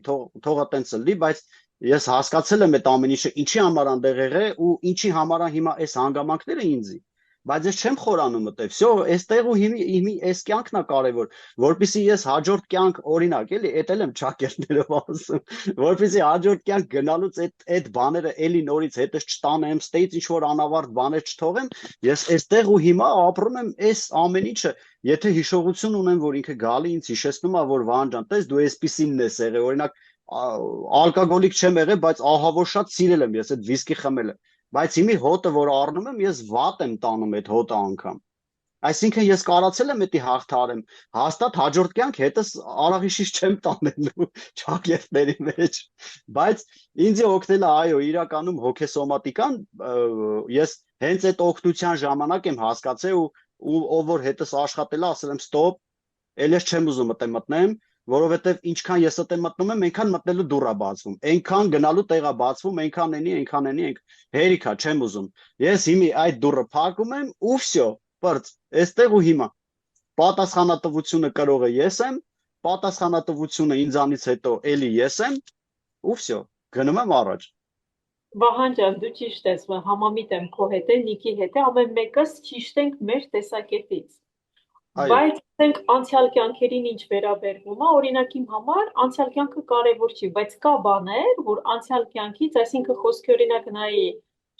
թողա տենց լի, բայց ես հասկացել եմ այդ ամեն ինչը ինչի համար անդեղ եղել ու ինչի համար հիմա այս հանգամանքները ինձի, բայց ես չեմ խորանում այդտեղ, всё, այստեղ ու հիմի այս կյանքն է կարևոր, որպեսզի ես հաջորդ կյանք օրինակ էլի, էդ էլ եմ ճակերտներով ասում, որպեսզի հաջորդ կյանք գնալուց այդ բաները էլի նորից հետս չտանեմ, ստեյց ինչ որ անավարտ բաներ չթողեմ, ես այստեղ ու հիմա ապրում եմ այս ամեն ինչը, եթե հիշողություն ունեմ, որ ինքը գալի ինձ հիշեցնում է, որ Վահան ջան, տես դու այսպիսինն ես եղել, օրինակ ալկոգոլիկ չեմ եղել, բայց ահա որ շատ սիրել եմ ես այդ վիսկի խմելը, բայց հիմի հոտը որ առնում եմ, ես վատ եմ տանում այդ հոտը անգամ, այսինքն ես կարացել եմ էդի հաղթարեմ, հաստատ հաջորդ կյանք հետս արաղիշից չեմ տանելու ճակերտների մեջ, բայց ինձ օգնել է այո, իրականում հոգեսոմատիկան, ես հենց այդ օգնության ժամանակ եմ հասկացել ու ով որ հետս աշխատել է, ասել եմ ստոպ, էլ ես չեմ ուզում այդտեղ մտնեմ, որովհետև ինչքան ես այդտեղ մտնում եմ, այնքան մտնելու դուռ է բացվում, այնքան գնալու տեղ է բացվում, այնքան հերիքա չեմ ուզում։ Ես հիմի այդ դուռը փակում եմ ու всё, բրծ, այստեղ ու հիմա։ Պատասխանատվությունը կրողը ես եմ, պատասխանատվությունը ինձանից հետո էլի ես եմ ու всё, գնում եմ առաջ։ Վահան ջան, դու ճիշտ ես, համամիտ եմ քո հետ, Նիկի հետ, ամեն մեկս ճիշտ ենք մեր տեսակետից։ Բայց ասենք անցյալ կյանքերին ինչ վերաբերվում է, օրինակ իմ համար անցյալ կյանքը կարևոր չի, բայց կա բաներ, որ անցյալ կյանքից, այսինքն խոսքի օրինակ նայի,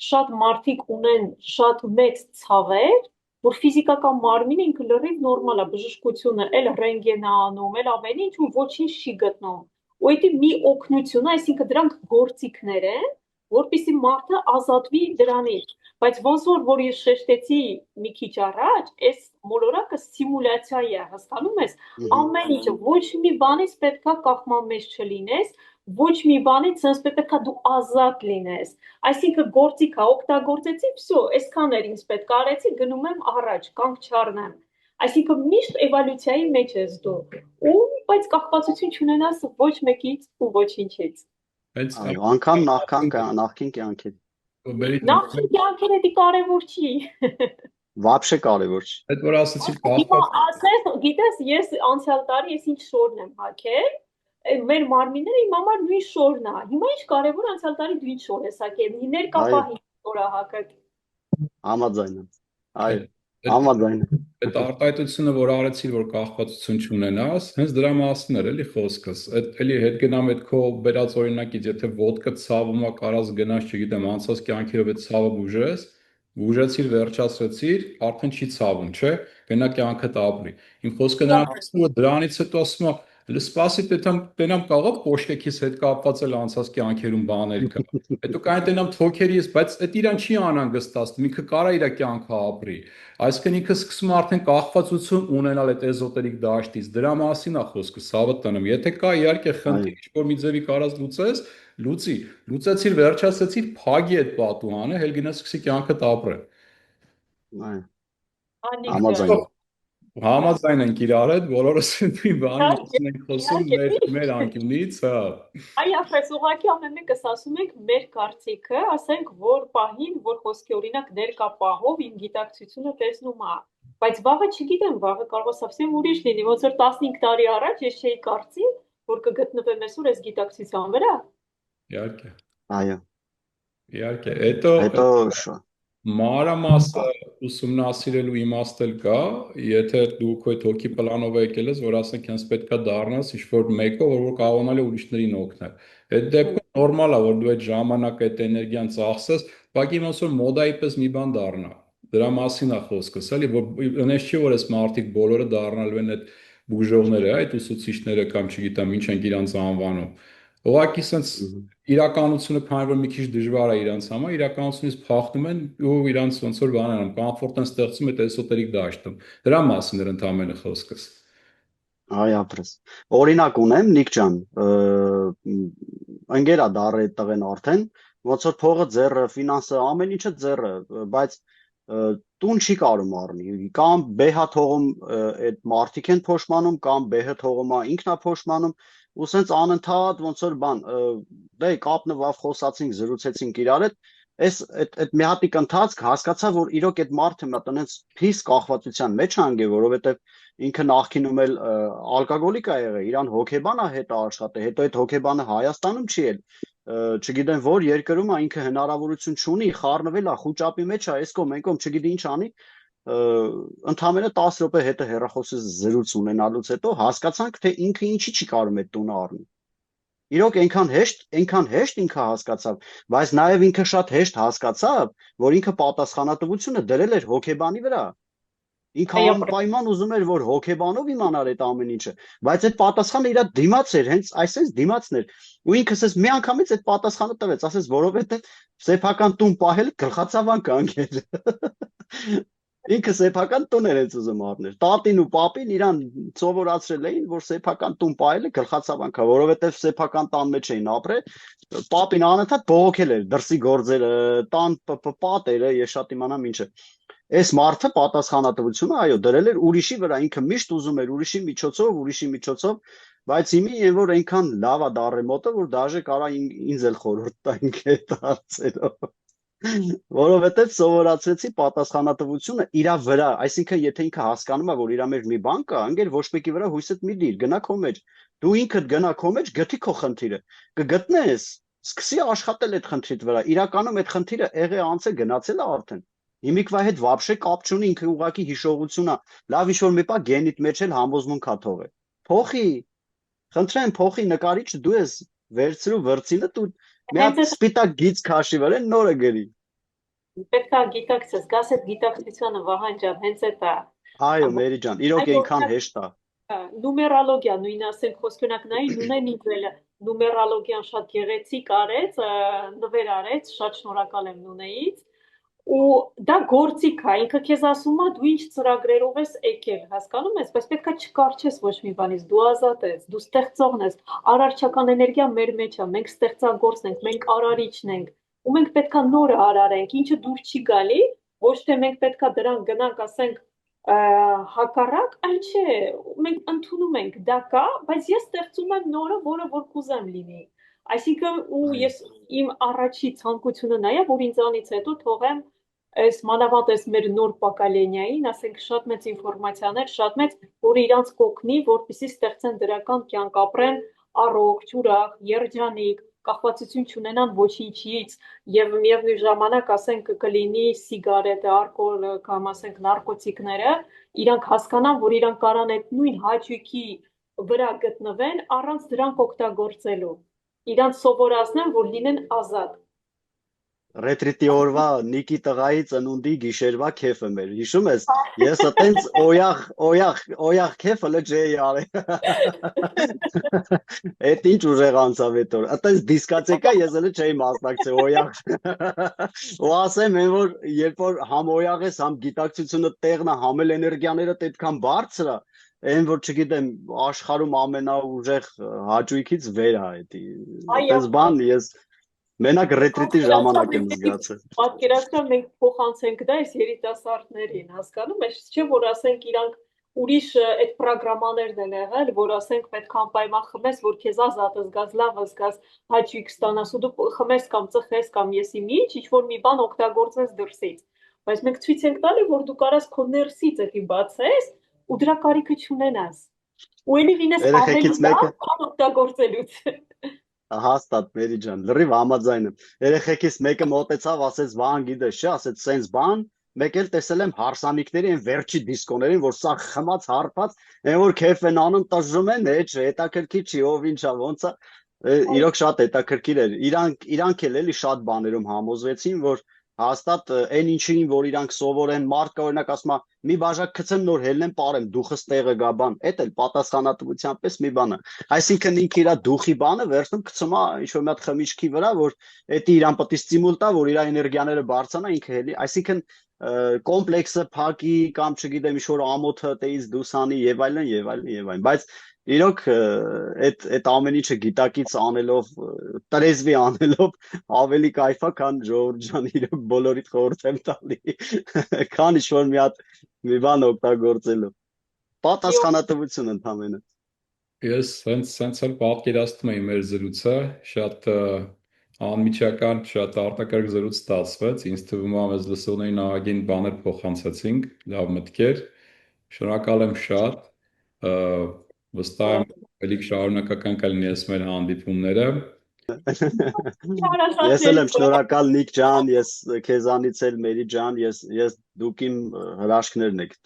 շատ մարդիկ ունեն շատ մեծ ցավեր, որ ֆիզիկական մարմինը ինքը լրիվ նորմալ է, բժշկությունը, էլ ռենտգեն է անում, էլ ամեն ինչ ու ոչինչ չի գտնում։ Ու դա մի օգնություն է, այսինքն դրանք գործիքներ են, որպեսզի մարդը ազատվի դրանից, բայց ոնց որ ես շեշտեցի մի քիչ առաջ, այս մոլորակը սիմուլյացիա է, հասկանում ես, ամեն ինչը ոչ մի բանից պետքա կախման մեջ չլինես, ոչ մի բանից sense պետքա դու ազատ լինես, այսինքն գործիքա օգտագործեցի, всё, այսքան էր ինձ պետք արեցի, գնում եմ առաջ, կանգ չառնեմ, այսինքն միշտ էվոլյուցիայի մեջ ես դու, ու բայց կախվածություն չունենաս ոչ մեկից ու ոչինչից։ Այո, անգամ նախքին կյանքեր։ Նախքին կյանքերը դի կարևոր չի։ Вообще կարևոր չէ։ Այդ որ ասացի Հիմա կախված ասես, գիտես, ես անցյալ տարի ես ինչ շորն եմ հագել, մեր մարմինները իմ համար նույն շորն է։ Հիմա ինչ կարևոր անցյալ տարի դու ինչ շոր ես հագել, ներկա Այո, պահի շորա հագել։ համաձայն եմ։ Այո, այդ համաձայն եմ։ այդ արտահայտությունը, որ արեցիր, որ կախվածություն չունենաս, հենց դրա մասին էր էլի խոսքս։ Այդ էլի հետ գնամ այդ քո բերած օրինակից, եթե ոդկա ցավում է, կարած գնաս, չգիտեմ, անցած կյանքերով այդ ցավը բուժեցիր, վերջացրեցիր, արդեն չի ցավում, չէ՞։ Գնա կյանքդ ապրի։ Իմ խոսքը նրան ասում է, դրանից հետո ասում է, լսպասի տենամ կաղա պոշկեքիս հետ կապված էլ անցած կյանքերում բաներ կա։ Հետո կային տենամ թոքերիս, բայց այդ իրան չի անհանգստացնում, ինքը կարա իր կյանքը ապրի։ Այսինքն ինքը սկսում է արդեն կախվածություն ունենալ այդ էզոտերիկ դաշտից։ Դրա մասին է խոսքը, սավը տնեմ։ Եթե կա իհարկե Այո, խնդիր, ինչ-որ մի ձևի կարած լուծես, լուծի, լուծեցիր, վերջացրեցիր, փագի այդ պատուհանը, հել գնաս սկսի կյանքդ ապրել։ այո, Անիկը։ համաձայն եմ։ Համաձայն ենք իրար հետ, բոլորս մի բանի Իհարկե, մասին ենք խոսում իհարկե, մեր անկյունից, հա։ այ ախես ուղղակի ամեն մեկս ասում ենք մեր կարծիքը, ասենք որ պահին, որ խոսքի օրինակ ներկա պահով իմ գիտակցությունը տեսնում է, բայց վաղը չգիտեմ, վաղը կարող է совсем ուրիշ լինի, ոնց որ 15 տարի առաջ ես չէի կարծի, որ կգտնվեմ այսօր այս գիտակցության վրա։ Իհարկե, Այո, իհարկե։ Հետո հետո մանրամասը ուսումնասիրելու իմաստ էլ կա, եթե դու քո այդ հոգի պլանով եկել ես, որ ասենք հենց պետքա դառնաս ինչ-որ մեկը, որ կարողանալ է ուրիշներին օգնել։ Այդ դեպքում նորմալ է, որ դու այդ ժամանակը, այդ էներգիան ծախսես, բակի ոնց որ մոդայի պես մի բան դառնա։ Դրա մասին է խոսքս, էլի, որ այնպես չի, որ այս մարդիկ բոլորը դառնալու են այդ բուժողները, այդ ուսուցիչները կամ չգիտեմ ինչ են իրանց անվանում։ Ուղղակի sense իրականությունը քանի որ մի քիչ դժվար է իրանց համար, իրականությունից փախնում են ու իրանց ոնց որ բան անում, կոմֆորտ են ստեղծում այդ էսոտերիկ դաշտում։ Դրա մասին էր ընդհանրապես խոսքս։ այ ապրես։ Օրինակ ունեմ Նիկ ջան, ընկերա դառը այդ տղեն արդեն, ոնց որ փողը ձեռը, ֆինանսը, ամեն ինչը ձեռը, բայց տուն չի կարում առնի, կամ բեհա թողում այդ մարդիկ են փոշմանում, կամ բեհը թողում է ինքնա փոշմանում, ու սենց անընդհատ ոնց որ բան, դե կապնվավ խոսացինք, զրուցեցինք իրար հետ, այդ մի հատիկ ընթացք հասկացա, որ իրոք այդ մարդը մա տնից փիս կախվածության մեջ անգե, որովհետև ինքը նախկինում էլ ալկոգոլիկ է եղել, իրան հոգեբան է հետ աշխատել, հետո այդ հոգեբանը Հայաստանում չի էլ, չգիտեմ որ երկրում է ինքը հնարավորություն չունի, խառնվել է, խուճապի մեջ է, այս կողմ, այն կողմ, չգիտի ինչ անի, ընդամենը 10 րոպե հետը հեռախոսից զրույց ունենալուց հետո հասկացանք, թե ինքը ինչի չի կարում այդ տունը առնի։ Իրոք այնքան հեշտ ինքը հասկացավ, բայց նաև ինքը շատ հեշտ հասկացավ, որ ինքը պատասխանատվությունը դրել էր հոգեբանի վրա։ Ինքը անպայման ուզում էր, որ հոգեբանով իմանար այդ ամեն ինչը, բայց այդ պատասխանը իր դիմաց էր, հենց այսպես դիմացն էր։ Ու ինքս էս մի անգամից այդ պատասխանը տվեց, ասես որովհետև սեփական տուն պահել գլխացավանք անգեր։ Ինքը սեփական տուն էր հենց ուզում առնել։ Տատին ու պապին իրան սովորացրել էին, որ սեփական տուն պահելը գլխացավանք է, որովհետև սեփական տան մեջ էին ապրել։ Պապին անընդհատ բողոքել էր դրսի գործերը, տան պատերը, ես շատ իմանամ ինչը։ Այս մարդը պատասխանատվությունը, այո, դրել էր ուրիշի վրա, ինքը միշտ ուզում էր ուրիշի միջոցով, բայց իմի այն որ այնքան լավ է դառել մոտը, որ դաժե կարա ինձ էլ խորհուրդ տա ինքը այդ հարցերով։ Որովհետև սովորացրեցի պատասխանատվությունը իր վրա, այսինքն եթե ինքը հասկանում է, որ իր մեջ մի բան կա, անգեր ոչ մեկի վրա հույսդ մի դիր, գնա քո մեջ։ Դու ինքդ գնա քո մեջ, գտի քո խնդիրը, կգտնես, սկսի աշխատել այդ խնդրիդ վրա։ Իրականում այդ խնդիրը եղե անց է գնացել է արդեն։ Հիմիկվա հետ вообще կապ չունի, ինքը ուղակի հիշողություն է։ Լավ ինչ-որ մի բա գենիտ մեջ էլ համոզմունք է թողել։ Փոխի, խնդրեմ, փոխի նկարիչը դու ես վերցրու վրցինը դու մի հատ սպիտակ գիծ քաշի վրա նորը գրի։ Պետք է գիտակցես, գաս այդ գիտակցությունը Վահան ջան, հենց այդ է։ Այո, Մերի ջան, իրոք այնքան հեշտ է։ Նումերալոգիա, նույն ասենք խոսքնակ նայի, նույնն ինքն նումերալոգիան շատ գեղեցիկ արեց, նվեր արեց, շատ շնորհակալ եմ Նունեից։ Ու դա գործիք է, ինքը քեզ ասում է դու ինչ ծրագրերով ես եկել, հասկանում ես, բայց պետքա չկարչես ոչ մի բանից, դու ազատ ես, դու ստեղծողն ես, արարչական էներգիա մեր մեջ է, մենք ստեղծագործն ենք, մենք արարիչն ենք, ու մենք պետքա նորը արարենք, ինչը դուր չի գալի, ոչ թե մենք պետքա դրան գնանք, ասենք հակառակ, այլ չէ, մենք ընդունում ենք, դա կա, բայց ես ստեղծում եմ նորը, որը որ կուզեմ լինի։ Այսինքն ու ես իմ առաջի ցանկությունը նա է, որ ինձանից հետո թողեմ այս մանավանդ այս մեր նոր պակալենիային, ասենք շատ մեծ ինֆորմացիաներ, շատ մեծ, որ իրանց կօգնի, որպեսզի ստեղծեն դրական կյանք ապրեն, առողջ, ուրախ, երջանիկ, կախվածություն չունենան ոչինչից եւ միևնույն ժամանակ ասենք կլինի սիգարետը, ալկոհոլը կամ ասենք նարկոտիկները, իրանք հասկանան, որ իրանք կարան այդ նույն հաճույքի վրա գտնվեն առանց դրանք օգտագործելու։ Իրանք սովորացնեն, որ լինեն ազատ։ Ռետրիտի օրվա Նիկի տղայի ծնունդի գիշերվա քեֆը մեր, հիշում ես, ես այտենց օյախ քեֆը լջեի արել, էտ ինչ ուժեղ անցավ էտ օր, այտենց դիսկացեկա ես էլը չէի մասնակցել օյախ, ու ասեմ են որ երբ որ համ օյախ ես, համ գիտակցությունը տեղն է, համ էլ էներգիաները այդքան բարձր է, այն որ չգիտեմ աշխարհում ամենաուժեղ հաճույքից վեր է էտի, այտենց բան ես Մենակ ռետրիտի ժամանակ եմ զգացել։ Պատկերացրու մենք փոխանցենք դա այս երիտասարդներին, հասկանում ես, չէ՞ որ ասենք իրանք ուրիշ այդ պրոգրամաներն են եղել, որ ասենք պետք է անպայման խմես, որ քեզ ազատ զգաս, լավ զգաս, հաճույք ստանաս ու դու խմես կամ ծխես կամ եսի մի ինչ որ մի բան օգտագործես դրսից։ Բայց մենք ցույց ենք տալի, որ դու կարաս քո ներսից էլի բացես ու դրա կարիքը չունենաս։ Ու էլի լինես ավելի լավ օգտագործելուց։ Հաստատ Մերի ջան, լրիվ համաձայն եմ։ Երեխեքից մեկը մոտեցավ, ասեց, «Վահան գիտես, չէ՞», ասեց, «Սենց բան, մեկ էլ տեսել եմ հարսանիքների այն վերջի դիսկոներին, որ սա խմած, հարբած, այն որ քեֆ են անում, տժժում են, չէ, հետաքրքիր չի, ով ինչա, ոնց է»։ Իրոք շատ հետաքրքիր էր։ Իրանք էլ էլի շատ բաներում համոզվեցին, որ հաստատ այն ինչին, որ իրանք սովորեն, մարդ կա օրինակ ասում է, մի բաժակ գցեմ նոր հելնեմ, ապարեմ, դուխս տեղը գա բան, էդ էլ պատասխանատվության պես մի բան է։ Այսինքն ինքը իր դուխի բանը վերցնում գցում է ինչ-որ մի հատ խմիչքի վրա, որ էդի իրան պետք է ստիմուլ տա, որ իր էներգիաները բարձրանա, ինքը էլի, այսինքն կոմպլեքսը փակի կամ չգիտեմ ինչ-որ ամոթը տեից դուսանի եւ այլն եւ այլն եւ այլն, բայց իրոք այդ ամեն ինչը գիտակից անելով, տրեզվի անելով ավելի կայֆա, քան Ժողովուրդ ջան, իրոք բոլորիդ խորհուրդ եմ տալի, քան ինչ-որ մի հատ մի բան օգտագործելու։ Պատասխանատվություն ընդհանրապես։ Ես սենց էլ պատկերացնում եմ մեր զրույցը, շատ անմիջական, շատ արտակարգ զրույց ստացվեց, ինձ թվում է մեզ լսողներին ահագին բաներ փոխանցեցինք, լավ մտքեր, շնորհակալ եմ շատ, վստահ եմ ելի շարունակական կլինի այս մեր հանդիպումները։ Ես էլ եմ շնորհակալ Նիկ ջան, ես քեզանից էլ Մերի ջան, ես դուք իմ հրաշքներն եք,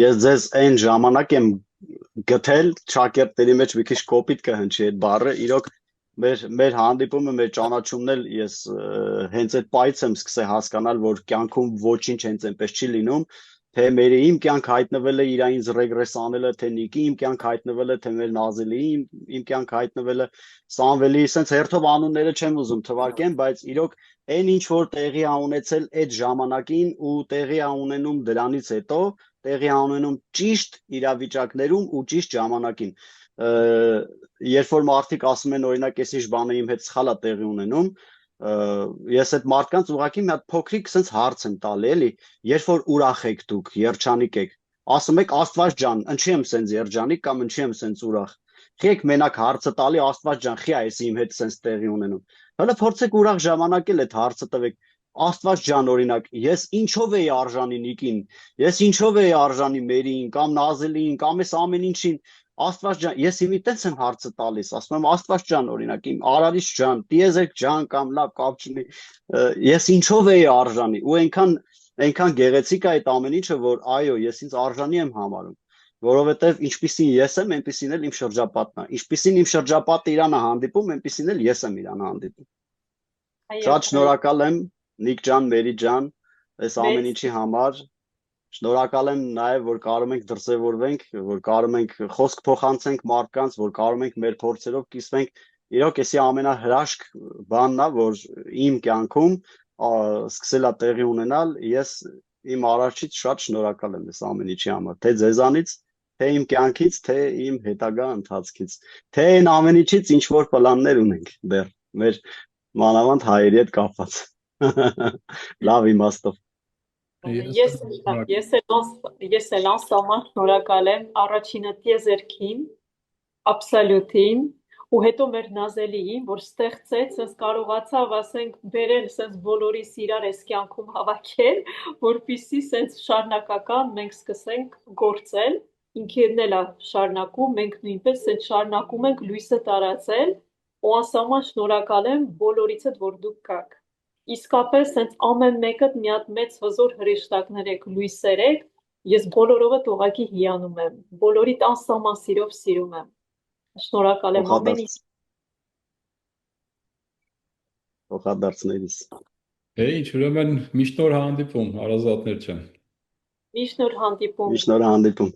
ես ձեզ այն ժամանակ եմ գտել շակերտների մեջ մի քիչ կոպիտ կհնչի այդ բառը, իրոք մեր հանդիպումը, մեր ճանաչումն էլ ես հենց այդ պայից եմ սկսել հասկանալ, որ կյանքում ոչինչ հենց այնպես չի լինում, թե Մերի իմ կյանք հայտնվել է իր ինձ ռեգրես անելը, թե Նիկի իմ կյանք հայտնվել է, թե մեր Նազելի իմ կյանք հայտնվել է, Սամվելի, սենց հերթով անունները չեմ ուզում թվարկեմ, բայց իրոք այն ինչ որ տեղի ա ունեցել այդ ժամանակին ու տեղի ա ունենում դրանից հետո, տեղի ա ունենում ճիշտ իրավիճակներում ու ճիշտ ժամանակին։ Երբ որ մարդիկ ասում են օրինակ այս ինչ բանը իմ հետ սխալ է տեղի ունենում, ես այդ մարդկանց ուղղակի մի հատ փոքրիկ սենց հարց եմ տալի, էլի, երբ որ ուրախ եք դուք, երջանիկ եք, ասում եք Աստված ջան, ինչի եմ սենց երջանիկ կամ ինչի եմ սենց ուրախ։ Խիեք մենակ հարցը տալի Աստված ջան, խի այս իմ հետ սենց տեղի ունենում։ Հələ փորձեք ուրախ ժամանակ էլ այդ հարցը տվեք։ Աստված ջան, օրինակ, ես ինչով էի արժանի Նիկին, ես ինչով էի արժանի Մերիին կամ Նազելին կամ այս ամեն ինչին։ Աստված ջան, ես իմի տենց եմ հարցը տալիս, ասում եմ Աստված ջան, օրինակ, իմ Արարիչ ջան, տիեզերք ջան կամ լավ կապ չունի, ես ինչով էի արժանի ու այնքան գեղեցիկ է այդ ամեն ինչը, որ այո, ես ինձ արժանի եմ համարում, որովհետև ինչպիսին ես եմ, այնպիսին էլ իմ շրջապատն է, ինչպիսին իմ շրջապատը իրան է հանդիպում, այնպիսին էլ ես եմ իրան հանդիպում։ Շատ շնորհակալ եմ Նիկ ջան, Մերի ջան, այս ամեն ինչի համար։ Շնորհակալ եմ նաև, որ կարում ենք դրսևորվենք, որ կարում ենք խոսք փոխանցենք մարդկանց, որ կարում ենք մեր փորձերով կիսվենք։ Իրոք էսի ամենահրաշք բանն է, որ իմ կյանքում սկսել է տեղի ունենալ, ես իմ Արարչից շատ շնորհակալ եմ այս ամեն ինչի համար, թե ձեզանից, թե իմ կյանքից, թե իմ հետագա ընթացքից, թե այն ամեն ինչից ինչ որ պլաններ ունենք դեռ մեր մանավանդ հայերի հետ կապված։ Լավ իմաստով։ Ես էլ անսահման շնորհակալ եմ առաջինը տիեզերքին, աբսոլյուտին ու հետո մեր նազելիին, որ ստեղծեց, sense կարողացավ, ասենք, բերել sense բոլորիս իրար այս կյանքում հավաքել, որպիսի sense շարունակական մենք սկսենք գործել, ինքն էլ է շարունակում, մենք նույնպես sense շարունակում ենք լույսը տարածել, ու անսահման շնորհակալ եմ բոլորիցդ, որ դուք կաք։ Իսկապես sense ամեն մեկդ մի հատ մեծ հզոր հրեշտակներ եք, լույսեր եք, ես բոլորովդ ուղղակի հիանում եմ, բոլորիդ անսահման սիրով սիրում եմ։ Շնորհակալ եմ ամեն ինչ։ Փոխադարձներից։ Ինչ, ուրեմն միշտ նոր հանդիպում, հարազատներ չեն։ Միշտ նոր հանդիպում։ Միշտ նոր հանդիպում։